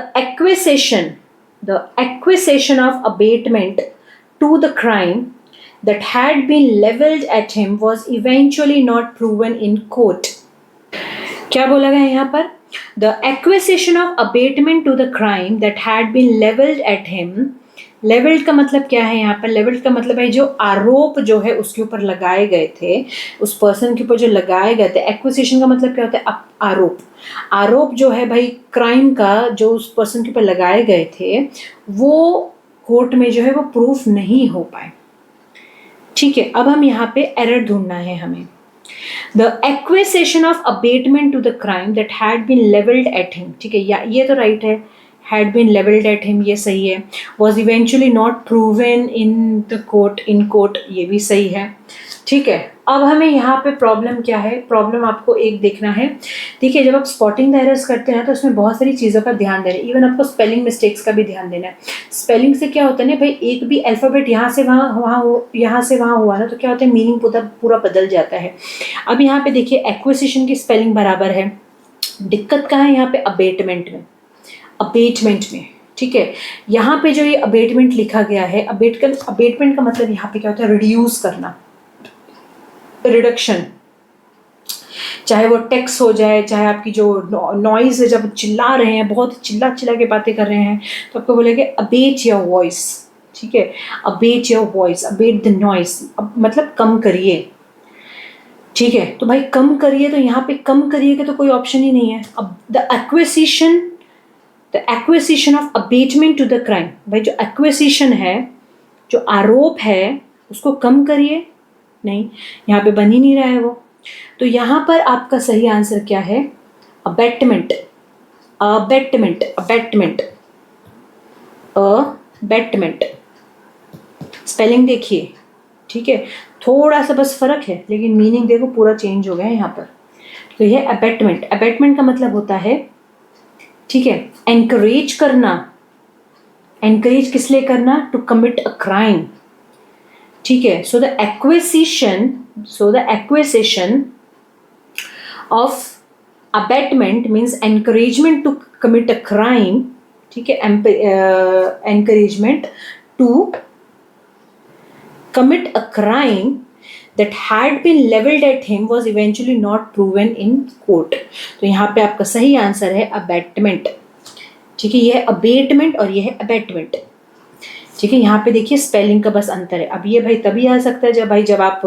acquisition of abetment to the crime that had been leveled at him was eventually not proven in court. क्या बोला गया यहाँ पर? The acquisition of abatement to the crime that had been leveled at him. Levelled का मतलब क्या है यहाँ पर? लेवल्ड का मतलब है जो आरोप जो है उसके ऊपर लगाए गए थे, उस पर्सन के ऊपर जो लगाए गए थे. एक्विजिशन का मतलब क्या होता है? आरोप. आरोप जो है भाई क्राइम का जो उस पर्सन के ऊपर लगाए गए थे वो कोर्ट में जो है वो प्रूफ नहीं हो पाए. ठीक है, अब हम यहाँ पे एरर ढूंढना है हमें. The acquisition of abatement to the crime that had been leveled at him. ठीक है, ये तो राइट है. had been leveled at him ये सही है. was eventually not proven in the court, in court ये भी सही है. ठीक है, अब हमें यहाँ पे प्रॉब्लम क्या है? प्रॉब्लम आपको एक देखना है. देखिए, जब आप स्पॉटिंग द एरर्स करते हैं ना तो उसमें बहुत सारी चीज़ों का ध्यान देना है. इवन आपको स्पेलिंग मिस्टेक्स का भी ध्यान देना है. स्पेलिंग से क्या होता है ना भाई, एक भी अल्फ़ाबेट यहाँ से वहाँ हुआ ना तो क्या होता है, मीनिंग पूरा बदल जाता है. अब यहाँ पे देखिए, एक्विजिशन की स्पेलिंग बराबर है. दिक्कत कहाँ है यहाँ पे? अबेटमेंट में. ठीक है, यहाँ पे जो ये अबेटमेंट लिखा गया है, अबेटमेंट का मतलब यहाँ पे क्या होता है? रिड्यूस करना, रिडक्शन. चाहे वो टेक्स्ट हो जाए, चाहे आपकी जो नॉइज है, जब चिल्ला रहे हैं, बहुत चिल्ला के बातें कर रहे हैं तो आपको बोलेंगे अबेट योर वॉइस. ठीक है, abate your voice, abate the noise, मतलब कम करिए. ठीक है, तो भाई कम करिए, तो यहाँ पे कम करिए का तो कोई ऑप्शन ही नहीं है. अब the acquisition of abetment to the crime, भाई जो एक्विजिशन है, जो आरोप है, उसको कम करिए, नहीं, यहाँ पे बन ही नहीं रहा है वो. तो यहाँ पर आपका सही आंसर क्या है? अबेटमेंट. स्पेलिंग देखिए. ठीक है, थोड़ा सा बस फर्क है, लेकिन मीनिंग देखो पूरा चेंज हो गया है यहाँ पर. तो ये अबेटमेंट का मतलब होता है, ठीक है, एनकरेज करना. एनकरेज किस लिए करना? To commit a crime. ठीक है, so the acquisition of abetment means encouragement to commit a crime. ठीक है, encouragement to commit a crime that had been leveled at him was eventually not proven in court. तो यहाँ पे आपका सही answer है अबेटमेंट. ठीक है, ये है अबेटमेंट और ये है अबेटमेंट. ठीक है, यहाँ पे देखिए स्पेलिंग का बस अंतर है. अब ये भाई तभी आ सकता है जब आप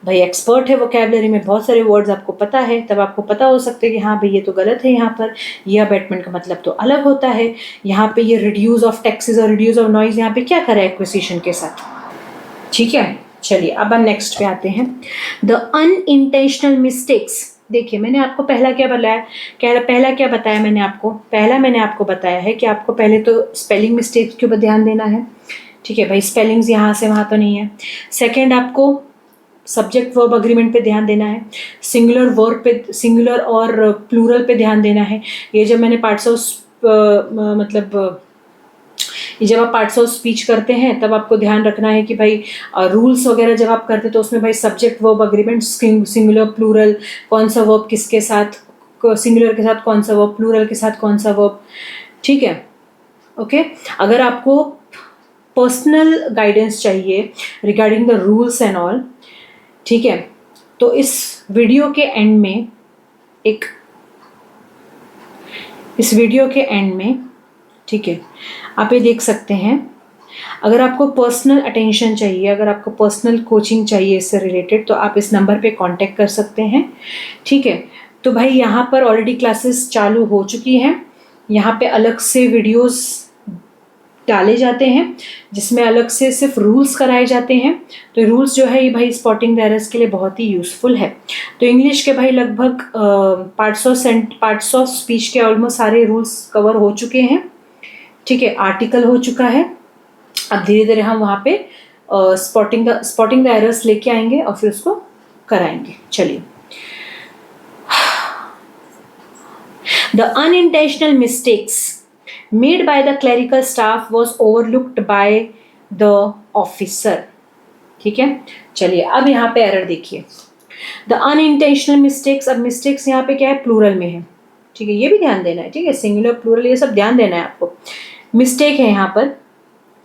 भाई एक्सपर्ट है वोकैबुलरी में, बहुत सारे वर्ड्स आपको पता है, तब आपको पता हो सकता है कि हाँ भाई ये तो गलत है. यहाँ पर ये अबेटमेंट का मतलब तो अलग होता है. यहाँ पे ये रिड्यूस ऑफ टैक्सेस और रिड्यूस ऑफ नॉइज यहाँ पे क्या करा है एक्विजिशन के साथ. ठीक है, चलिए अब हम नेक्स्ट पे आते हैं. The unintentional mistakes. देखिए, मैंने आपको पहला क्या बताया? मैंने आपको बताया है कि आपको पहले तो स्पेलिंग मिस्टेक्स के ऊपर ध्यान देना है. ठीक है भाई, स्पेलिंग्स यहाँ से वहाँ तो नहीं है. सेकंड, आपको सब्जेक्ट वर्ब अग्रीमेंट पे ध्यान देना है. सिंगुलर और प्लूरल पे ध्यान देना है. ये जब मैंने पार्ट्स ऑफ जब आप पार्ट्स ऑफ स्पीच करते हैं तब आपको ध्यान रखना है कि भाई रूल्स वगैरह जब आप करते तो उसमें भाई subject verb agreement, singular plural, कौन सा वर्ब किसके साथ, सिंगुलर के साथ कौन सा वर्ब, प्लूरल के साथ कौन सा वर्ब. ठीक है, ओके. अगर आपको पर्सनल गाइडेंस चाहिए regarding the rules and all, ठीक है, तो इस वीडियो के एंड में ठीक है, आप ये देख सकते हैं. अगर आपको पर्सनल अटेंशन चाहिए, अगर आपको पर्सनल कोचिंग चाहिए इससे रिलेटेड, तो आप इस नंबर पे कांटेक्ट कर सकते हैं. ठीक है, तो भाई यहाँ पर ऑलरेडी क्लासेस चालू हो चुकी हैं. यहाँ पे अलग से वीडियोस डाले जाते हैं जिसमें अलग से सिर्फ रूल्स कराए जाते हैं. तो रूल्स जो है ये भाई स्पॉटिंग द एरर्स के लिए बहुत ही यूज़फुल है. तो इंग्लिश के भाई लगभग पार्ट्स ऑफ स्पीच के ऑलमोस्ट सारे रूल्स कवर हो चुके हैं. ठीक है, आर्टिकल हो चुका है. अब धीरे धीरे हम वहाँ पे स्पॉटिंग द एरर्स लेके आएंगे और फिर उसको कराएंगे. चलिए, the unintentional mistakes made by the clerical staff was overlooked by the officer. ठीक है, चलिए अब यहाँ पे एरर देखिए. The unintentional mistakes. अब मिस्टेक्स यहाँ पे क्या है? प्लूरल में है. ठीक है, ये भी ध्यान देना है. ठीक है, सिंगुलर प्लूरल ये सब ध्यान देना है आपको. मिस्टेक है यहाँ पर,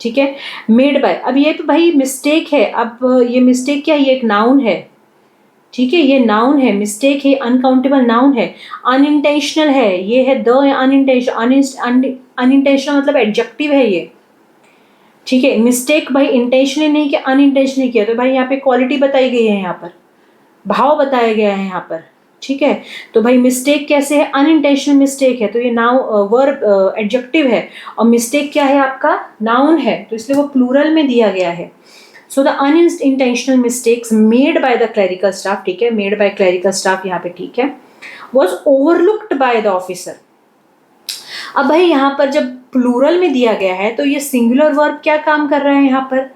ठीक है। मेड बाय, अब ये तो भाई मिस्टेक है, अब ये मिस्टेक क्या है, ये एक नाउन है, ठीक है, ये नाउन है, मिस्टेक है, अनकाउंटेबल नाउन है, अनइंटेंशनल है, ये है द अनइंटेंशनल, अनइंटेंशनल मतलब एडजेक्टिव है ये, ठीक है। मिस्टेक भाई इंटेंशनली नहीं किया, अनइंटेंशनली किया, तो भाई यहाँ पे क्वालिटी बताई गई है, यहाँ पर भाव बताया गया है यहाँ पर, ठीक है। तो भाई मिस्टेक कैसे है, अनइंटेंशनल मिस्टेक है, तो ये नाउन वर्ब एडजेक्टिव है, और मिस्टेक क्या है आपका, नाउन है, तो इसलिए वो प्लूरल में दिया गया है। So the unintentional mistakes made by the clerical staff, ठीक है, मेड बाय क्लरिकल स्टाफ यहाँ पे ठीक है, was overlooked by the officer. अब भाई यहाँ पर जब प्लूरल में दिया गया है तो ये सिंगुलर वर्ब क्या काम कर रहा है यहाँ पर,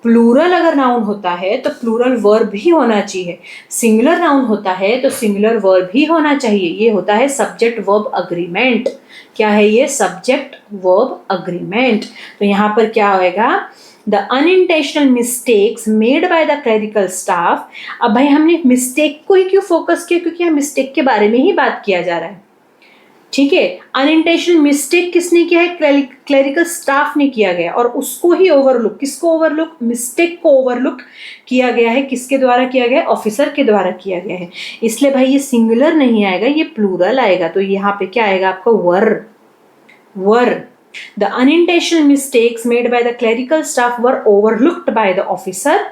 प्लूरल अगर नाउन होता है तो प्लूरल वर्ब भी होना चाहिए, सिंगुलर नाउन होता है तो सिंगुलर वर्ब ही होना चाहिए, ये होता है सब्जेक्ट वर्ब अग्रीमेंट। क्या है ये, सब्जेक्ट वर्ब अग्रीमेंट। तो यहाँ पर क्या होएगा, the unintentional mistakes made by the clerical staff. अब भाई हमने मिस्टेक को ही क्यों फोकस किया, क्योंकि यहाँ मिस्टेक के बारे में ही बात किया जा रहा है, ठीक है। अनइंटेंशनल मिस्टेक किसने किया है, क्लरिकल स्टाफ ने किया गया, और उसको ही ओवरलुक, किसको ओवरलुक, मिस्टेक को ओवरलुक किया गया है, किसके द्वारा किया गया है, ऑफिसर के द्वारा किया गया है। इसलिए भाई ये सिंगुलर नहीं आएगा, ये प्लूरल आएगा, तो यहाँ पे क्या आएगा आपका, were. The unintentional mistakes made by the clerical staff were overlooked by the officer,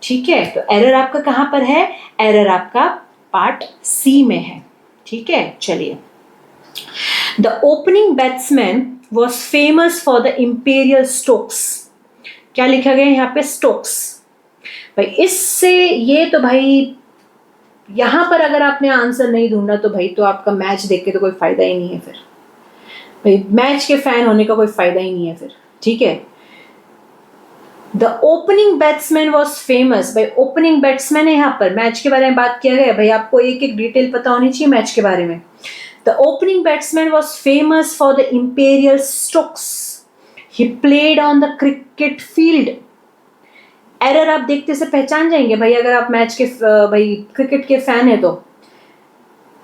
ठीक है। तो एरर आपका कहाँ पर है, एरर आपका पार्ट सी में है, ठीक है। चलिए, The opening batsman was famous for the imperial strokes. क्या लिखा गया यहाँ पे, स्टोक्स। भाई इससे ये तो भाई यहाँ पर अगर आपने आंसर नहीं ढूंढा तो भाई तो आपका मैच देख के तो कोई फायदा ही नहीं है, फिर भाई मैच के फैन होने का कोई फायदा ही नहीं है फिर, ठीक है। The opening batsman was famous, भाई ओपनिंग बैट्समैन है, यहाँ पर मैच के बारे में बात किया गया, भाई आपको एक एक डिटेल पता होनी चाहिए मैच के बारे में। The opening batsman was famous for the imperial strokes. He played on the cricket field. Error आप देखते से पहचान जाएंगे भाई, अगर आप मैच के भाई क्रिकेट के फैन है तो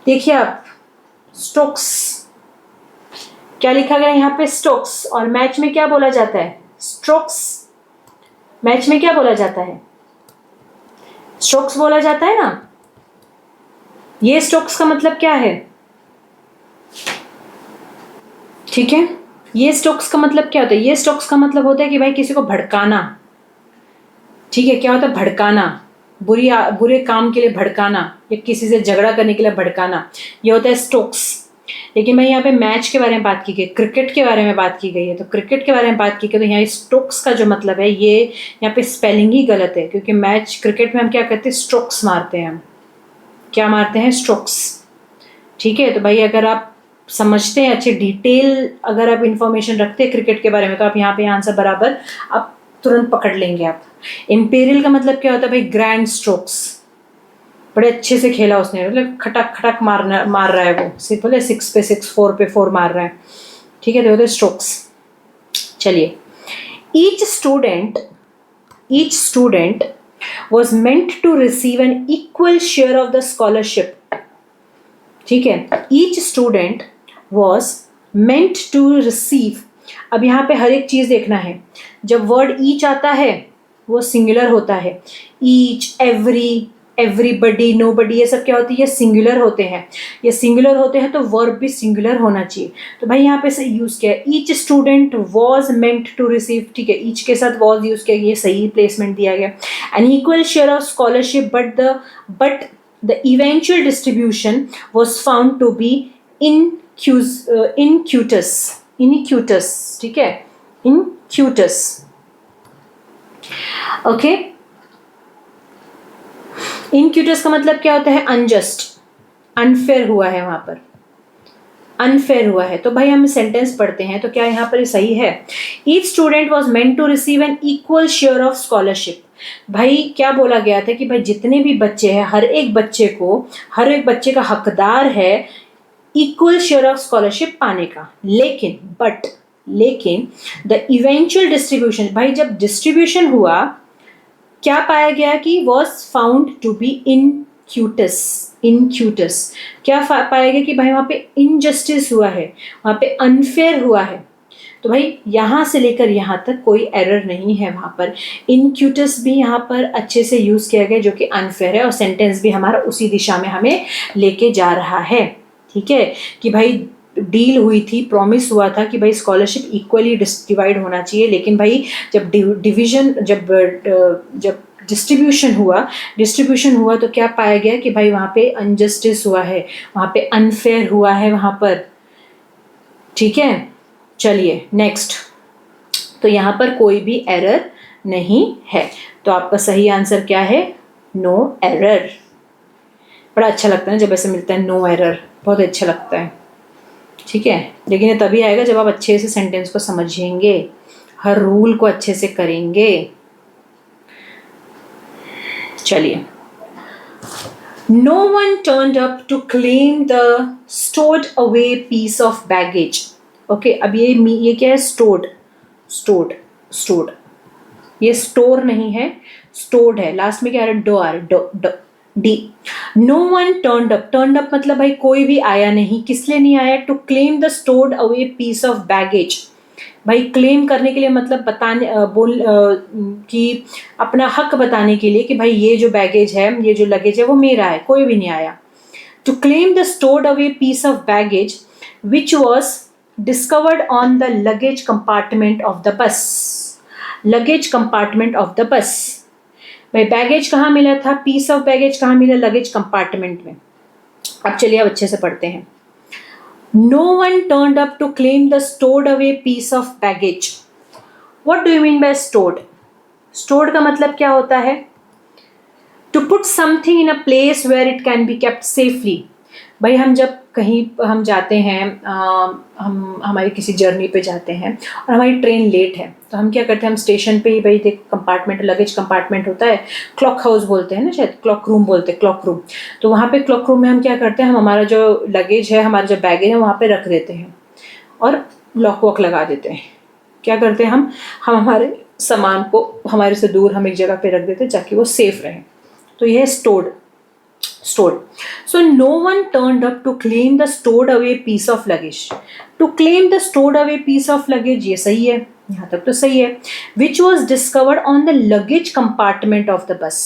देखिए आप, स्टोक्स क्या लिखा गया यहाँ पे, स्टोक्स, और मैच में क्या बोला जाता है, स्ट्रोक्स। मैच में क्या बोला जाता है, स्ट्रोक्स बोला जाता है ना। ये स्टोक्स का मतलब क्या है, ठीक है, ये स्टोक्स का मतलब क्या होता है, ये स्टोक्स का मतलब होता है कि भाई किसी को भड़काना, ठीक है। क्या होता है, भड़काना, बुरे काम के लिए भड़काना, या किसी से झगड़ा करने के लिए भड़काना, ये होता है स्टोक्स। लेकिन भाई यहाँ पे मैच के बारे में बात की गई, क्रिकेट के बारे में बात की गई है, तो क्रिकेट के बारे में बात की गई तो यहाँ स्टोक्स का जो मतलब है, ये यहाँ पे स्पेलिंग ही गलत है, क्योंकि मैच क्रिकेट में हम क्या करते हैं, स्ट्रोक्स मारते हैं, हम क्या मारते हैं, स्ट्रोक्स, ठीक है। तो भाई अगर आप समझते हैं अच्छे डिटेल, अगर आप इंफॉर्मेशन रखते हैं क्रिकेट के बारे में, तो आप यहाँ पे आंसर बराबर आप तुरंत पकड़ लेंगे आप। इंपेरियल का मतलब क्या होता है भाई, ग्रैंड स्ट्रोक्स, बड़े अच्छे से खेला उसने, मतलब खटक खटक मार रहा है वो, सिंपल है, 6 पे 6, 4 पे 4 मार रहा है, ठीक है, तो होते स्ट्रोक्स। चलिए, each student was meant to receive an equal share of the scholarship, ठीक है। Each student was meant to receive, अब यहाँ पे हर एक चीज देखना है, जब वर्ड ईच आता है वो सिंगुलर होता है, ईच, एवरी, एवरीबडी, नोबडी, ये सब क्या होती है, ये सिंगुलर होते हैं, ये सिंगुलर होते हैं तो वर्ब भी सिंगुलर होना चाहिए। तो भाई यहाँ पे से यूज किया है, each student was meant to receive, ठीक है, ईच के साथ वॉज यूज किया, ये सही प्लेसमेंट दिया गया। An equal share of scholarship but the eventual distribution was found to be iniquitous, ठीक है, iniquitous, ओके। iniquitous का मतलब क्या होता है, अनजस्ट, अनफेयर हुआ है, वहां पर अनफेयर हुआ है। तो भाई हम सेंटेंस पढ़ते हैं तो क्या यहाँ पर सही है, each student was meant to receive an equal share of scholarship. भाई क्या बोला गया था कि भाई जितने भी बच्चे हैं, हर एक बच्चे का हकदार है इक्वल शेयर ऑफ स्कॉलरशिप पाने का। लेकिन द इवेंचुअल डिस्ट्रीब्यूशन, भाई जब डिस्ट्रीब्यूशन हुआ क्या पाया गया कि वॉज फाउंड टू बी इनक्यूटस, क्या पाया गया कि भाई वहां पे इनजस्टिस हुआ है, वहां पे अनफेयर हुआ है। तो भाई यहाँ से लेकर यहाँ तक कोई एरर नहीं है वहाँ पर। इनक्यूटस भी यहाँ पर अच्छे से यूज़ किया गया जो कि अनफेयर है, और सेंटेंस भी हमारा उसी दिशा में हमें लेके जा रहा है। ठीक है, कि भाई डील हुई थी, प्रॉमिस हुआ था कि भाई स्कॉलरशिप इक्वली डिवाइड होना चाहिए, लेकिन भाई जब डिवीजन जब डिस्ट्रीब्यूशन हुआ तो क्या पाया गया कि भाई वहाँ पे अनजस्टिस हुआ है, वहाँ पे अनफेयर हुआ है वहाँ पर। ठीक है, चलिए नेक्स्ट। तो यहाँ पर कोई भी एरर नहीं है, तो आपका सही आंसर क्या है? No error. बड़ा अच्छा लगता है जब ऐसे मिलता है नो एरर, बहुत अच्छा लगता है। ठीक है, लेकिन ये तभी आएगा जब आप अच्छे से सेंटेंस को समझेंगे, हर रूल को अच्छे से करेंगे। चलिए, no one turned up to claim the stored away piece of baggage. Okay, अब ये क्या है? स्टोर्ड, ये स्टोर नहीं है, स्टोर्ड है। लास्ट में क्या आ रहा है? D. No one turned up मतलब भाई कोई भी आया नहीं। किस लिए नहीं आया? To claim the stored away piece of baggage. भाई क्लेम करने के लिए मतलब कि अपना हक बताने के लिए कि भाई ये जो बैगेज है, ये जो लगेज है वो मेरा है, कोई भी नहीं आया। To claim the stored away piece of baggage which was discovered on the luggage compartment of the bus. Luggage compartment of the bus, भाई बैगेज कहाँ मिला था? पीस ऑफ बैगेज कहाँ मिला? लगेज कंपार्टमेंट में। अब चलिए अब अच्छे से पढ़ते हैं। No one turned up to claim the stored away piece of baggage. What do you mean by stored? Stored का मतलब क्या होता है? To put something in a place where it can be kept safely. भाई हम जब कहीं हम जाते हैं, हम हमारी किसी जर्नी पे जाते हैं और हमारी ट्रेन लेट है, तो हम क्या करते हैं? हम स्टेशन पे ही भाई देख कंपार्टमेंट, लगेज कंपार्टमेंट होता है, क्लॉक हाउस बोलते हैं ना, शायद क्लॉक रूम बोलते हैं, क्लॉक रूम। तो वहाँ पे क्लॉक रूम में हम क्या करते हैं? हम हमारा जो लगेज है, हमारा जो बैगेज है वहाँ पे रख देते हैं और लॉक वॉक लगा देते हैं। क्या करते हैं हम हमारे सामान को हमारे से दूर हम एक जगह पे रख देते हैं ताकि वो सेफ रहे। तो ये है stored. So no one turned up to claim the stored away piece of luggage. To claim the stored away piece of luggage, ये सही है, यहाँ तक तो सही है। Which was discovered on the luggage compartment of the bus.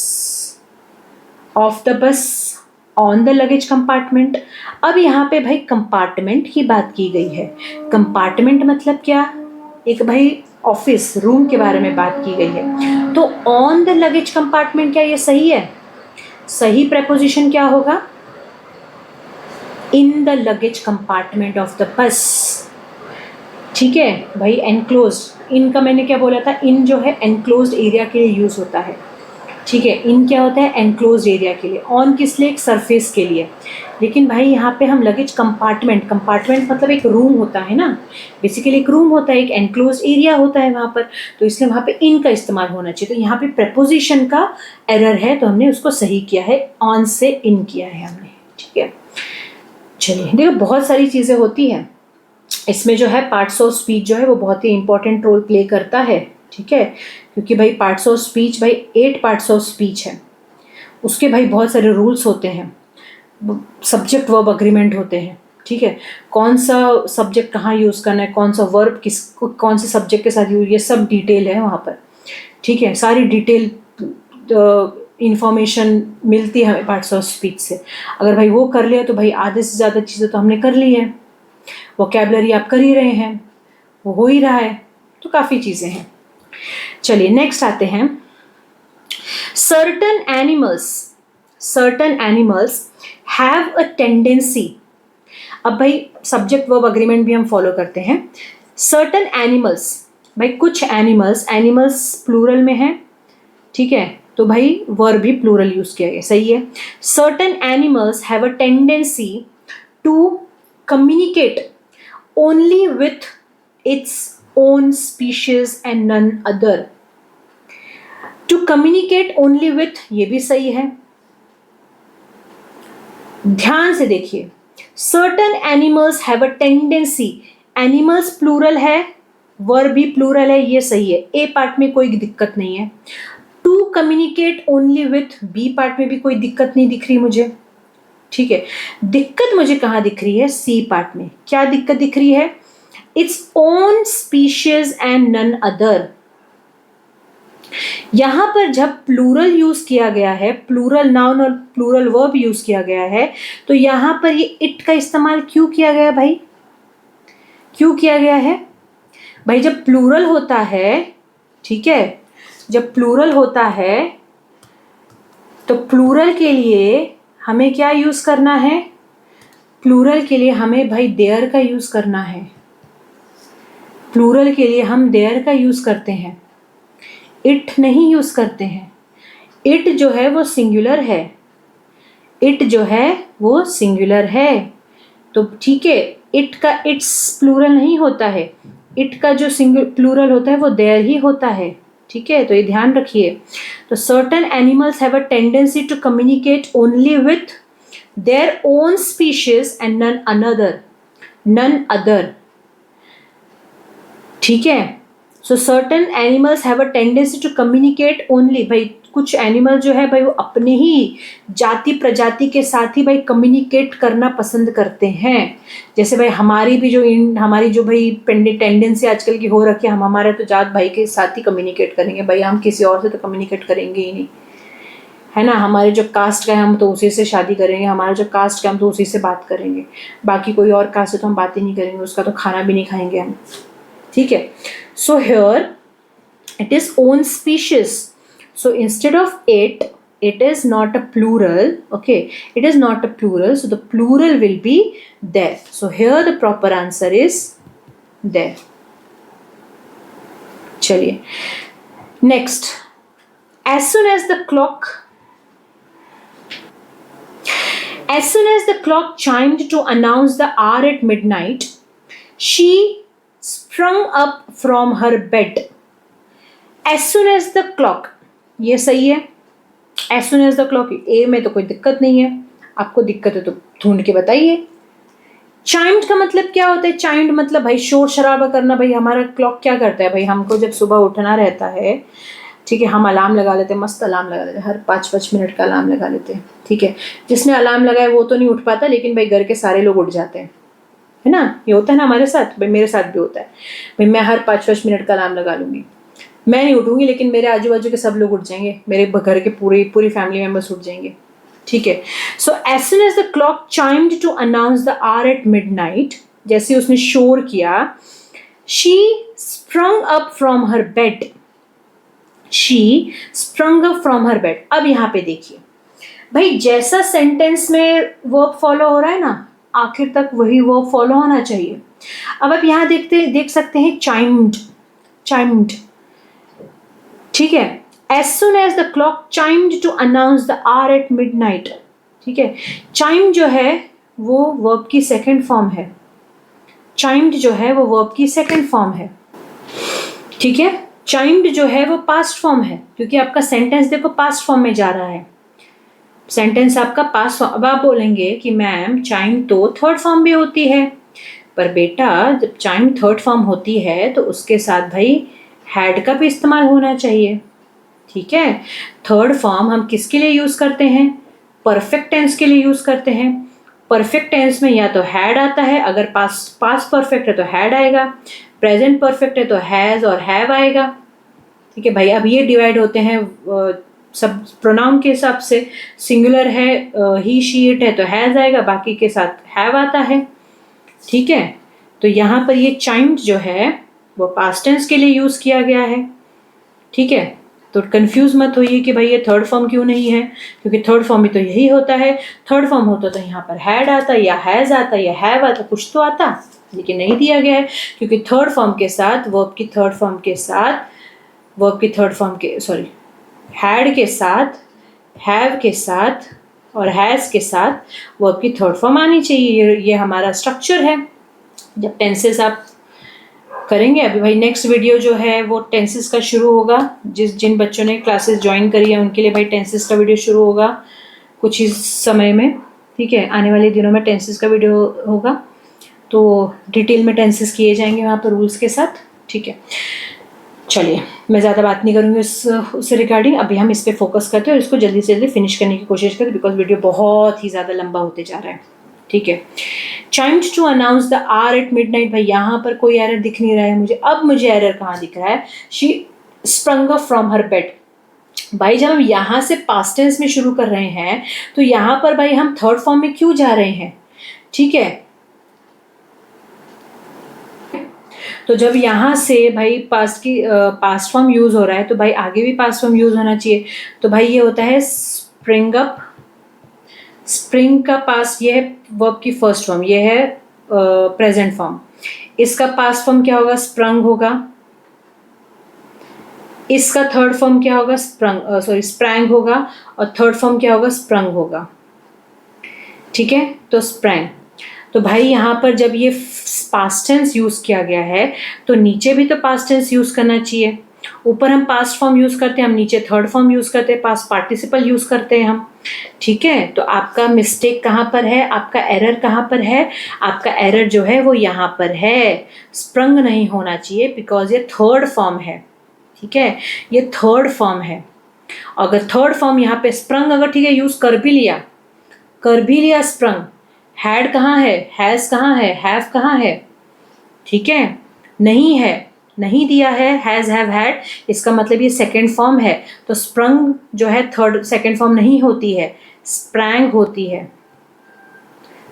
On the luggage compartment. अब यहाँ पे भाई कंपार्टमेंट की बात की गई है। कंपार्टमेंट मतलब क्या? एक भाई ऑफिस रूम के बारे में बात की गई है। तो ऑन द लगेज कंपार्टमेंट, क्या ये सही है? सही प्रेपोजिशन क्या होगा? In the luggage compartment of the बस। ठीक है भाई, एनक्लोज्ड। इन का मैंने क्या बोला था? इन जो है एनक्लोज्ड एरिया के लिए यूज होता है। ठीक है, इन क्या होता है? एनक्लोज्ड एरिया के लिए। ऑन किस लिए? एक सरफेस के लिए। लेकिन भाई यहाँ पे हम लगेज कंपार्टमेंट मतलब एक रूम होता है ना, बेसिकली एक रूम होता है, एक एनक्लोज्ड एरिया होता है वहाँ पर, तो इसलिए वहाँ पे इन का इस्तेमाल होना चाहिए। तो यहाँ पे प्रेपोजिशन का एरर है, तो हमने उसको सही किया है, ऑन से इन किया है हमने। ठीक है, चलिए देखो बहुत सारी चीज़ें होती हैं इसमें। जो है पार्ट्स ऑफ स्पीच जो है वो बहुत ही इंपॉर्टेंट रोल प्ले करता है। ठीक है, क्योंकि भाई पार्ट्स ऑफ स्पीच, भाई 8 पार्ट्स ऑफ स्पीच है, उसके भाई बहुत सारे रूल्स होते हैं, सब्जेक्ट वर्ब अग्रीमेंट होते हैं। ठीक है, कौन सा सब्जेक्ट कहाँ यूज़ करना है, कौन सा वर्ब कौन से सब्जेक्ट के साथ यूज, ये सब डिटेल है वहाँ पर। ठीक है, सारी डिटेल इंफॉर्मेशन मिलती है हमें पार्ट्स ऑफ स्पीच से। अगर भाई वो कर लिया तो भाई आधे से ज़्यादा चीज़ें तो हमने कर ली है। वोकैबुलरी आप कर ही रहे हैं, वो हो ही रहा है, तो काफ़ी चीज़ें हैं। चलिए नेक्स्ट आते हैं। Certain animals have a tendency. अब भाई सब्जेक्ट वर्ब अग्रीमेंट भी हम फॉलो करते हैं। सर्टन एनिमल्स, भाई कुछ एनिमल्स प्लूरल में है। ठीक है, तो भाई वर्ब भी प्लूरल यूज किया गया, सही है। Certain animals have a tendency to communicate only with its own species and none other. To communicate only with, ये भी सही है। ध्यान से देखिए, certain animals have a tendency, animals plural है, verb भी plural है, ये सही है, A पार्ट में कोई दिक्कत नहीं है। To communicate only with, B part में भी कोई दिक्कत नहीं दिख रही मुझे। ठीक है, दिक्कत मुझे कहाँ दिख रही है? C पार्ट में। क्या दिक्कत दिख रही है? its own species and none other. यहां पर जब प्लूरल यूज किया गया है, प्लूरल नाउन और प्लूरल वर्ब यूज किया गया है, तो यहां पर ये इट का इस्तेमाल क्यों किया गया भाई? क्यों किया गया है भाई? जब प्लूरल होता है, ठीक है, जब प्लूरल होता है तो प्लूरल के लिए हमें क्या यूज करना है? प्लूरल के लिए हमें भाई देयर का यूज करना है। प्लूरल के लिए हम देयर का यूज करते हैं, इट नहीं यूज करते हैं। इट जो है वो सिंगुलर है, इट जो है वो सिंगुलर है। तो ठीक है, इट का इट्स प्लूरल नहीं होता है, इट का जो प्लूरल होता है वो देयर ही होता है। ठीक है, तो ये ध्यान रखिए। तो certain animals have a tendency to communicate only with their own species and none other. ठीक है, so certain animals have a tendency to communicate only, भाई कुछ एनिमल जो है भाई वो अपने ही जाति प्रजाति के साथ ही भाई कम्युनिकेट करना पसंद करते हैं। जैसे भाई हमारी जो भाई टेंडेंसी आजकल की हो रखी है, हम हमारे तो जात भाई के साथ ही कम्युनिकेट करेंगे भाई, हम किसी और से तो कम्युनिकेट करेंगे ही नहीं, है ना। हमारे जो कास्ट का है हम तो उसी से शादी करेंगे, हमारा जो कास्ट का हम तो उसी से बात करेंगे, बाकी कोई और कास्ट से तो हम बात ही नहीं करेंगे, उसका तो खाना भी नहीं खाएंगे हम। ठीक है, so here it is own species, so instead of it is not a plural. Okay, it is not a plural, so the plural will be there. So here the proper answer is there. चलिए next, as soon as the clock chimed to announce the hour at midnight, she sprung up from her bed. As soon as the clock, ये सही है, as soon as the clock, ए में तो कोई दिक्कत नहीं है, आपको दिक्कत है तो ढूंढ के बताइए। चाइम्ड का मतलब क्या होता है? चाइम्ड मतलब भाई शोर शराबा करना। भाई हमारा क्लॉक क्या करता है भाई, हमको जब सुबह उठना रहता है, ठीक है, हम अलार्म लगा लेते हैं, मस्त अलार्म लगा लेते हैं, हर 5-5 मिनट का अलार्म लगा लेते हैं। ठीक है, जिसने अलार्म लगाया वो तो नहीं उठ पाता, लेकिन भाई घर के सारे लोग उठ जाते हैं, है ना। ये होता है ना हमारे साथ, भाई मेरे साथ भी होता है। भाई मैं हर 5-5 मिनट का अलार्म लगा लूँगी, मैं नहीं उठूंगी लेकिन मेरे आजू बाजू के सब लोग उठ जाएंगे, मेरे घर के पूरी फैमिली मेम्बर्स उठ जाएंगे। ठीक है, so as soon as the clock chimed to announce the hour at midnight, जैसे उसने शोर किया, she sprung up from her bed, she sprung up from her bed. अब यहाँ पे देखिए भाई, जैसा सेंटेंस में वर्ब फॉलो हो रहा है ना, आखिर तक वही वर्ब फॉलो होना चाहिए। अब आप यहाँ देख सकते हैं चाइम्ड, ठीक है, as soon as the clock chimed to announce the hour at midnight. ठीक है, चाइम जो है वो वर्ब की सेकंड फॉर्म है, चाइम्ड जो है वो वर्ब की सेकंड फॉर्म है। ठीक है, चाइम्ड जो है वो पास्ट फॉर्म है, क्योंकि आपका सेंटेंस देखो पास्ट फॉर्म में जा रहा है, सेंटेंस आपका पास्ट फॉर्म। अब आप बोलेंगे कि मैम चाइम तो थर्ड फॉर्म भी होती है, पर बेटा जब चाइम थर्ड फॉर्म होती है तो उसके साथ भाई हैड का भी इस्तेमाल होना चाहिए। ठीक है, थर्ड फॉर्म हम किसके लिए यूज करते हैं? परफेक्ट टेंस के लिए यूज करते हैं। परफेक्ट टेंस में या तो हैड आता है, अगर पास्ट परफेक्ट है तो हैड आएगा, प्रेजेंट परफेक्ट है तो हैज और हैव आएगा। ठीक है भाई, अब ये डिवाइड होते हैं सब प्रोनाउन के हिसाब से, सिंगुलर है ही शी इट है तो हैज आएगा, बाकी के साथ हैव आता है। ठीक है, तो यहाँ पर ये चाइम्ड जो है वो पास्ट टेंस के लिए यूज किया गया है। ठीक है, तो कंफ्यूज मत होइए कि भाई ये थर्ड फॉर्म क्यों नहीं है, क्योंकि थर्ड फॉर्म भी तो यही होता है। थर्ड फॉर्म होता तो यहाँ पर हैड आता या हैज आता या हैव आता, कुछ तो आता, लेकिन नहीं दिया गया है, क्योंकि थर्ड फॉर्म के साथ वर्ब की थर्ड फॉर्म के सॉरी हैड के साथ, हैव के साथ और हैज़ के साथ वर्ब की थर्ड फॉर्म आनी चाहिए। ये हमारा स्ट्रक्चर है जब टेंसेस आप करेंगे। अभी भाई नेक्स्ट वीडियो जो है वो टेंसेस का शुरू होगा, जिन बच्चों ने क्लासेस ज्वाइन करी है उनके लिए भाई टेंसेस का वीडियो शुरू होगा कुछ ही समय में। ठीक है, आने वाले दिनों में टेंसेस का वीडियो होगा, तो डिटेल में टेंसेस किए जाएंगे वहाँ पर रूल्स के साथ। ठीक है, चलिए मैं ज़्यादा बात नहीं करूँगी उससे रिगार्डिंग, अभी हम इस पर फोकस करते हैं और इसको जल्दी से जल्दी फिनिश करने की कोशिश करें, बिकॉज वीडियो बहुत ही ज़्यादा लंबा होते जा रहा है। ठीक है। Chimed to announce the hour at midnight, भाई यहाँ पर कोई एरर दिख नहीं रहा है मुझे। अब मुझे एरर कहाँ दिख रहा है? She sprung up from her bed. भाई जब हम यहाँ से पास्ट टेंस में शुरू कर रहे हैं तो यहाँ पर भाई हम थर्ड फॉर्म में क्यों जा रहे हैं? ठीक है, तो जब यहाँ से भाई पास्ट फॉर्म यूज हो रहा है तो भाई आगे भी पास्ट फॉर्म यूज होना चाहिए। तो भाई ये होता है स्प्रिंग अप। स्प्रिंग का पास्ट, ये है वर्ब की फर्स्ट फॉर्म, ये है प्रेजेंट फॉर्म। इसका पास्ट फॉर्म क्या होगा? स्प्रंग होगा। इसका थर्ड फॉर्म क्या होगा? स्प्रैंग होगा। और थर्ड फॉर्म क्या होगा? स्प्रंग होगा। ठीक है, तो स्प्रैंग। तो भाई यहाँ पर जब ये पास्ट टेंस यूज किया गया है तो नीचे भी तो पास्ट टेंस यूज करना चाहिए। ऊपर हम पास्ट फॉर्म यूज करते हैं, हम नीचे थर्ड फॉर्म यूज करते हैं, पास्ट पार्टिसिपल यूज करते हैं हम। ठीक है, तो आपका मिस्टेक कहाँ पर है? आपका एरर कहाँ पर है? आपका एरर जो है वो यहाँ पर है। स्प्रंग नहीं होना चाहिए बिकॉज ये थर्ड फॉर्म है। ठीक है, ये थर्ड फॉर्म है। अगर थर्ड फॉर्म यहाँ पे स्प्रंग अगर ठीक है यूज कर भी लिया स्प्रंग, हैड कहाँ है? हैज कहाँ है? हैव कहाँ है? ठीक है, नहीं है, नहीं दिया है हैज हैव हैड, इसका मतलब ये सेकेंड फॉर्म है। तो स्प्रंग जो है थर्ड सेकेंड फॉर्म नहीं होती है, स्प्रैंग होती है।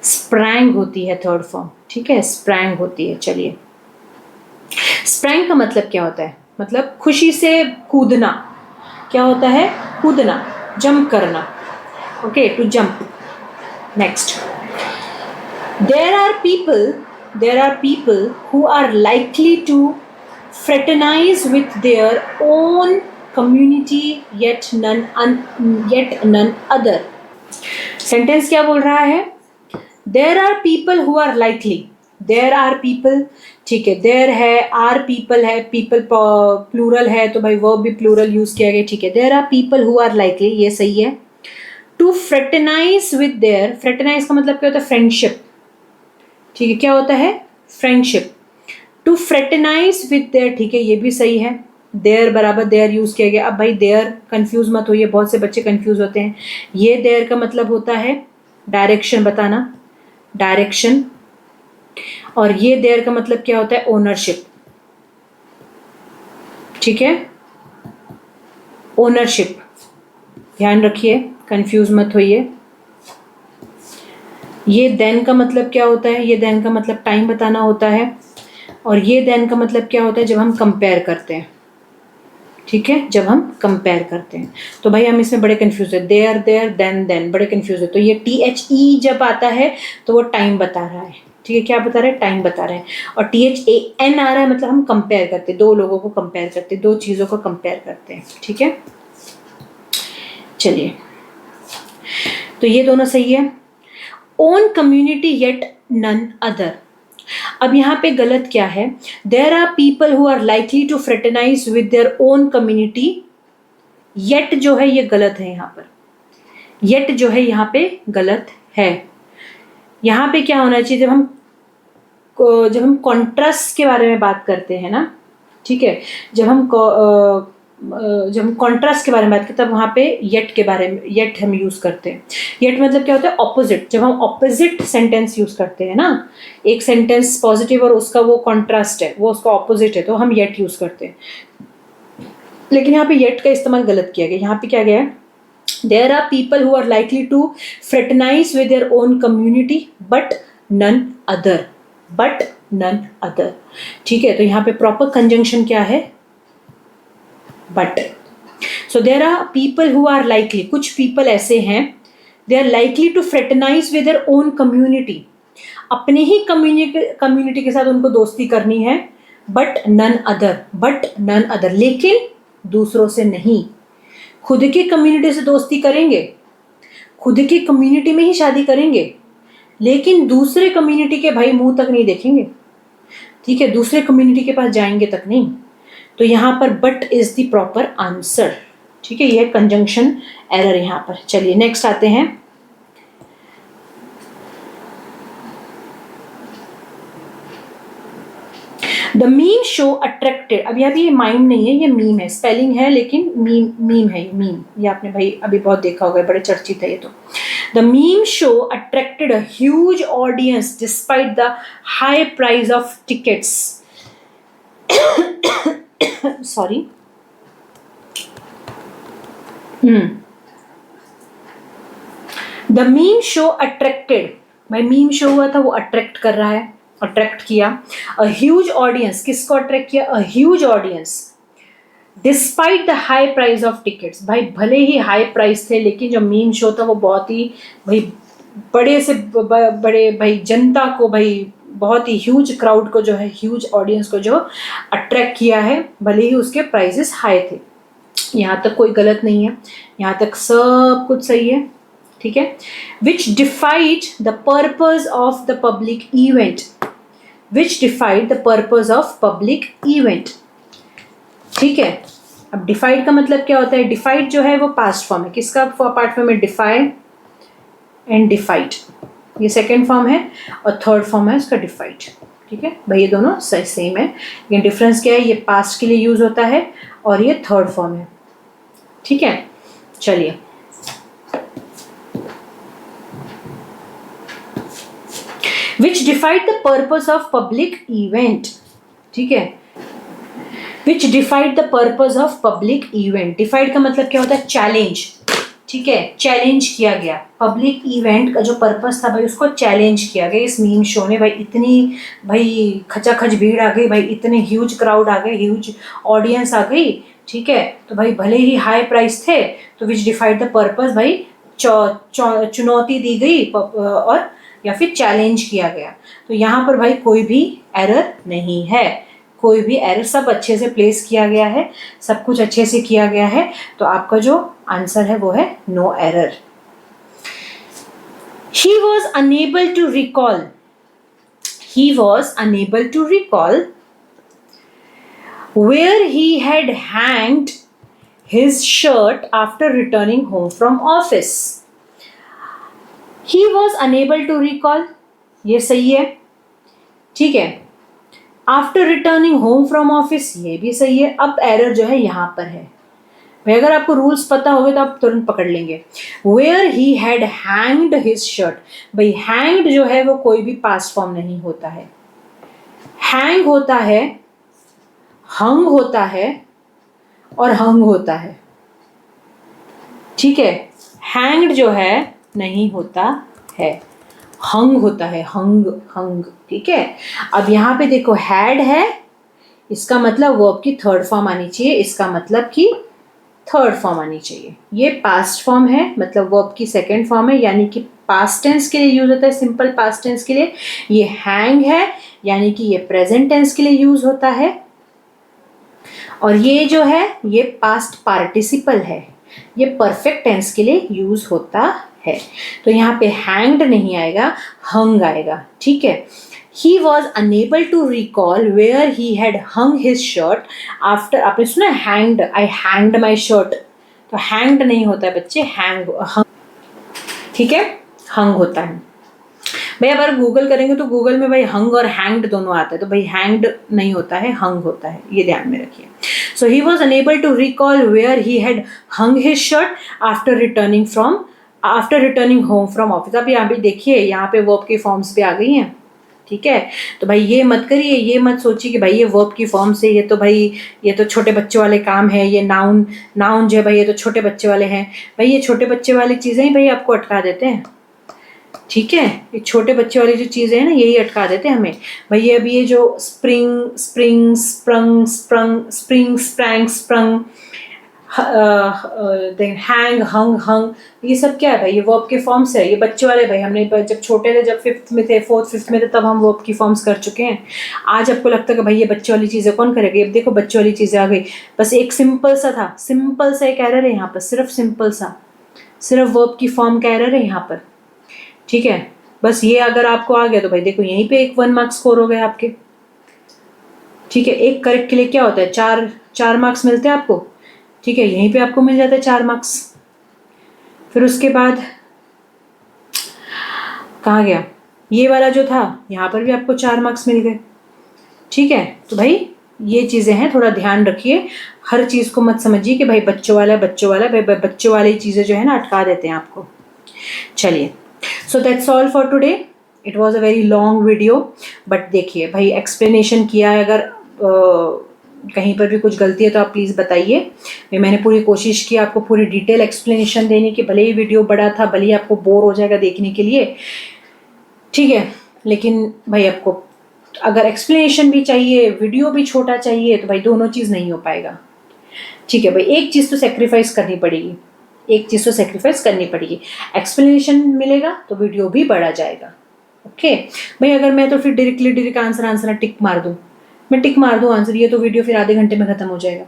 स्प्रैंग होती है थर्ड फॉर्म। ठीक है, स्प्रैंग होती है। चलिए, स्प्रैंग का मतलब क्या होता है? मतलब खुशी से कूदना। क्या होता है? कूदना, जंप करना। Okay, to jump. Next, there are people who are likely to fraternize with their own community yet none other. Sentence क्या बोल रहा है? there are people who are likely, there are people, ठीक है, there है, are people है, people plural है तो भाई वर्ब भी प्लूरल यूज किया गया। ठीक है, there are people who are likely, ये सही है। to fraternize with their, fraternize का मतलब क्या होता है? फ्रेंडशिप। ठीक है, क्या होता है? Friendship. To fraternize with there, ठीक है, ये भी सही है। देयर बराबर देयर यूज किया गया। अब भाई देयर कंफ्यूज मत होइए, बहुत से बच्चे कंफ्यूज होते हैं। ये देयर का मतलब होता है डायरेक्शन बताना, डायरेक्शन। और ये देयर का मतलब क्या होता है? ओनरशिप। ठीक है, ओनरशिप, ध्यान रखिए, कंफ्यूज मत होइए। ये देन का मतलब क्या होता है? ये देन का मतलब टाइम बताना होता है। और ये देन का मतलब क्या होता है? जब हम कंपेयर करते हैं। ठीक है, जब हम कंपेयर करते हैं तो भाई हम इसमें बड़े कंफ्यूज है। देयर देयर देन बड़े कंफ्यूज है। तो ये THE जब आता है तो वो टाइम बता रहा है। ठीक है, क्या बता रहा है? टाइम बता रहे हैं। और THAN आ रहा है मतलब हम कंपेयर करते हैं, दो लोगों को कंपेयर करते हैं, दो चीज़ों को कंपेयर करते हैं। ठीक है, चलिए, तो ये दोनों सही है। Own community yet none other. अब यहाँ पे गलत क्या है? There are people who are likely to fraternize with their own community, yet जो है ये गलत है। यहाँ पर येट जो है यहाँ पे गलत है। यहाँ पे क्या होना चाहिए? जब हम कॉन्ट्रास्ट के बारे में बात करते हैं ना, ठीक है, जब हम कॉन्ट्रास्ट के बारे में बात करते हैं तब वहाँ पे येट के बारे में, येट हम यूज़ करते हैं। येट मतलब क्या होता है? ऑपोजिट। जब हम ऑपोजिट सेंटेंस यूज़ करते हैं ना, एक सेंटेंस पॉजिटिव और उसका वो कॉन्ट्रास्ट है, वो उसका ऑपोजिट है, तो हम येट यूज़ करते हैं। लेकिन यहाँ पे येट का इस्तेमाल गलत किया गया। यहाँ पे क्या गया है? There are people who are likely to fraternize with their own community but none other, but none other. ठीक है, तो यहाँ पे प्रॉपर कंजंक्शन क्या है? But. So there are people who are likely, कुछ पीपल ऐसे हैं, they are likely to fraternize with their own community, अपने ही कम्युनिटी के साथ उनको दोस्ती करनी है, बट नन अदर, लेकिन दूसरों से नहीं। खुद की कम्युनिटी से दोस्ती करेंगे, खुद की कम्युनिटी में ही शादी करेंगे, लेकिन दूसरे कम्युनिटी के भाई मुंह तक नहीं देखेंगे। ठीक है, दूसरे कम्युनिटी के पास जाएंगे तक नहीं। तो यहाँ पर but is the proper answer. ठीक है, यह कंजंक्शन एरर यहाँ पर। चलिए नेक्स्ट आते हैं। द मीम शो अट्रैक्टेड, अब यहाँ भी ये माइंड नहीं है, ये मीम है, स्पेलिंग है लेकिन मीम है, ये मीम, ये आपने भाई अभी बहुत देखा होगा, बड़े चर्चित है ये तो। The meme show attracted a huge audience despite the high price of tickets, sorry. The meme show attracted, भाई मीम शो हुआ था वो अट्रैक्ट कर रहा है, अट्रैक्ट किया। अ ह्यूज ऑडियंस, किसको अट्रैक्ट किया? A huge audience despite the high price of tickets, भाई भले ही हाई प्राइस थे लेकिन जो मीम शो था वो बहुत ही भाई बड़े से बड़े भाई जनता को, भाई बहुत ही ह्यूज क्राउड को जो है, ह्यूज ऑडियंस को जो अट्रैक्ट किया है, भले ही उसके प्राइसेस हाई थे। यहाँ तक कोई गलत नहीं है, यहाँ तक सब कुछ सही है, ठीक है। Which defied the purpose of the public event, which defied the purpose of public event, ठीक है। अब डिफाइड का मतलब क्या होता है? डिफाइड जो है वो पास्ट फॉर्म है, किसका पार्ट फॉर्म है? डिफाइड एंड डिफाइड, ये सेकेंड फॉर्म है और थर्ड फॉर्म है उसका डिफाइड, ठीक है भाई, ये दोनों सेम है, लेकिन डिफरेंस क्या है? ये पास्ट के लिए यूज होता है और ये थर्ड फॉर्म है, ठीक है। चलिए, which defied the purpose of public event, ठीक है, which defied the purpose of public event, defied का मतलब क्या होता है? चैलेंज, ठीक है, चैलेंज किया गया, पब्लिक इवेंट का जो पर्पस था भाई उसको चैलेंज किया गया इस मीम शो ने, भाई इतनी भाई खचाखच भीड़ आ गई, भाई इतने ह्यूज क्राउड आ गए, ह्यूज ऑडियंस आ गई, ठीक है। तो भाई भले ही हाई प्राइस थे, तो विच डिफाइड द पर्पस, भाई चुनौती दी गई और या फिर चैलेंज किया गया। तो यहाँ पर भाई कोई भी एरर नहीं है, कोई भी एरर, सब अच्छे से प्लेस किया गया है, सब कुछ अच्छे से किया गया है, तो आपका जो आंसर है वो है no error. He was unable to recall, he was unable to recall where he had hanged his shirt after returning home from office. He was unable to recall, ये सही है, ठीक है। After returning home from office, ये भी सही है। अब एरर जो है यहाँ पर है भाई, अगर आपको रूल्स पता होंगे तो आप तुरंत पकड़ लेंगे। Where he had hanged his shirt, भाई हैंग्ड जो है वो कोई भी पास्ट फॉर्म नहीं होता है, हैंग होता है, हंग होता है और हंग होता है, ठीक है। हैंग्ड जो है नहीं होता है, हंग होता है, हंग हंग, ठीक है। अब यहाँ पे देखो हैड है, इसका मतलब वर्ब की थर्ड फॉर्म आनी चाहिए, इसका मतलब कि थर्ड फॉर्म आनी चाहिए। ये पास्ट फॉर्म है, मतलब वर्ब की सेकेंड फॉर्म है, यानी कि पास्ट टेंस के लिए यूज होता है, सिंपल पास्ट टेंस के लिए। ये हैंग है, यानी कि ये प्रेजेंट टेंस के लिए यूज होता है। और ये जो है ये पास्ट पार्टिसिपल है, ये परफेक्ट टेंस के लिए यूज होता है। तो यहाँ पे हैंग्ड नहीं आएगा, हंग आएगा, ठीक है। He was unable to recall where he had hung his shirt after, आपने सुना hanged, I hanged my shirt, तो hanged नहीं होता है बच्चे, hung, ठीक है, hung होता है। भाई अगर गूगल करेंगे तो गूगल में भाई हंग और हैंग्ड दोनों आता है, तो भाई हैंग्ड नहीं होता है, हंग होता है, ये ध्यान में रखिए। So he was unable to recall where he had hung his shirt after returning home from office. अब यहाँ पे देखिए, यहाँ पे वर्ब की फॉर्म्स भी आ गई हैं, ठीक है। तो भाई ये मत करिए, ये मत सोचिए कि भाई ये वर्ब की फॉर्म से, ये तो भाई ये तो छोटे बच्चों वाले काम है, ये नाउन जो है भाई ये तो छोटे बच्चे वाले हैं। भाई ये छोटे बच्चे वाली चीज़ें ही भाई आपको अटका देते हैं, ठीक है। ये छोटे बच्चे वाली जो चीज़ें हैं ना, यही अटका देते हैं हमें। भाई ये अभी ये जो स्प्रिंग स्प्रैंग स्प्रंग, हैंग हंग हंग, ये सब क्या है भाई? ये वर्ब के फॉर्म्स है, ये बच्चे वाले भाई हमने जब छोटे थे, जब फिफ्थ में थे, फोर्थ फिफ्थ में थे, तब हम वर्ब की फॉर्म्स कर चुके हैं। आज आपको लगता है कि भाई ये बच्चे वाली चीज़ें कौन करेगी? अब देखो बच्चे वाली चीज़ें आ गई, बस एक सिंपल सा था, सिंपल सा एक एरर है यहाँ पर, सिर्फ सिंपल सा, सिर्फ वर्ब की फॉर्म का एरर है यहाँ पर, ठीक है। बस ये अगर आपको आ गया तो भाई देखो यहीं पे एक 1 मार्क स्कोर हो गए आपके, ठीक है। एक करेक्ट के लिए क्या होता है, 4 मार्क्स मिलते हैं आपको, ठीक है। यहीं पे आपको मिल जाता है 4 मार्क्स। फिर उसके बाद कहाँ गया ये वाला जो था, यहाँ पर भी आपको 4 मार्क्स मिल गए, ठीक है, तो भाई ये चीज़ें हैं, थोड़ा ध्यान रखिए। हर चीज़ को मत समझिए कि भाई बच्चों वाला बच्चों वाला, भाई बच्चों वाली चीज़ें जो है ना अटका देते हैं आपको। चलिए, so that's all for today. It was a very long video, but देखिए भाई एक्सप्लेनेशन किया है, अगर कहीं पर भी कुछ गलती है तो आप प्लीज़ बताइए। भाई मैंने पूरी कोशिश की आपको पूरी डिटेल एक्सप्लेनेशन देने की, भले ही वीडियो बड़ा था, भले ही आपको बोर हो जाएगा देखने के लिए, ठीक है, लेकिन भाई आपको अगर एक्सप्लेनेशन भी चाहिए, वीडियो भी छोटा चाहिए, तो भाई दोनों चीज़ नहीं हो पाएगा। ठीक है भाई, एक चीज़ तो सेक्रीफाइस करनी पड़ेगी, एक चीज़ तो सेक्रीफाइस करनी पड़ेगी। एक्सप्लेनेशन मिलेगा तो वीडियो भी बढ़ा जाएगा। ओके भाई, अगर मैं तो फिर डायरेक्ट आंसर टिक मार दूँ, मैं टिक मार दूँ आंसर, ये तो वीडियो फिर आधे घंटे में ख़त्म हो जाएगा,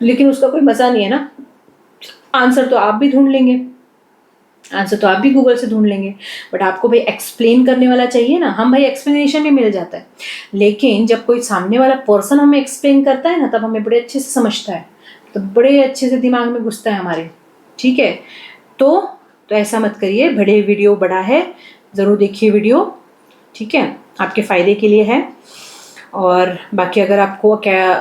लेकिन उसका कोई मज़ा नहीं है ना। आंसर तो आप भी ढूंढ लेंगे, आंसर तो आप भी गूगल से ढूंढ लेंगे, बट आपको भाई एक्सप्लेन करने वाला चाहिए ना। हम भाई एक्सप्लेनेशन भी मिल जाता है, लेकिन जब कोई सामने वाला पर्सन हमें एक्सप्लेन करता है ना, तब हमें बड़े अच्छे से समझता है, तो बड़े अच्छे से दिमाग में घुसता है हमारे। ठीक है, तो ऐसा मत करिए, बड़े वीडियो बड़ा है, ज़रूर देखिए वीडियो, ठीक है, आपके फ़ायदे के लिए है। और बाकी अगर आपको क्या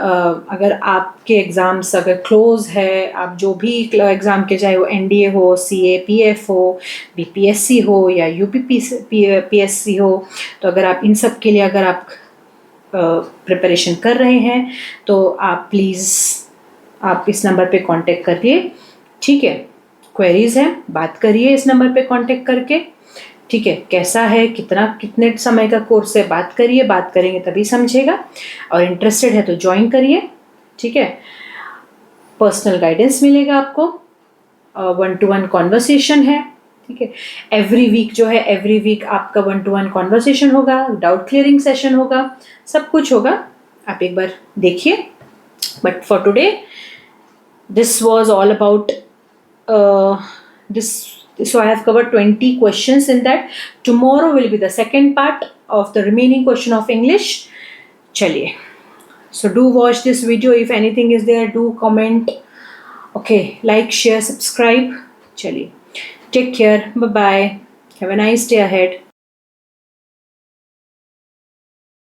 अगर आपके एग्ज़ाम्स अगर क्लोज़ है, आप जो भी एग्ज़ाम के, चाहे वो NDA हो, CA PF हो, BPSC हो या UP PSC हो, तो अगर आप इन सब के लिए अगर आप प्रिपरेशन कर रहे हैं तो आप प्लीज़ आप इस नंबर पे कांटेक्ट करिए। ठीक है, क्वेरीज़ हैं, बात करिए इस नंबर पे कांटेक्ट करके। ठीक है, कैसा है, कितने समय का कोर्स है, बात करिए, बात करेंगे तभी समझेगा, और इंटरेस्टेड है तो ज्वाइन करिए। ठीक है, पर्सनल गाइडेंस मिलेगा आपको, 1-to-1 कॉन्वर्सेशन है। ठीक है, एवरी वीक जो है, एवरी वीक आपका 1-to-1 कॉन्वर्सेशन होगा, डाउट क्लियरिंग सेशन होगा, सब कुछ होगा, आप एक बार देखिए। But for today this was all about this. So I have covered 20 questions in that. Tomorrow will be the second part of the remaining question of English. Chaliye, so do watch this video. If anything is there, do comment. Okay, like, share, subscribe. Chaliye, take care, bye bye, have a nice day ahead.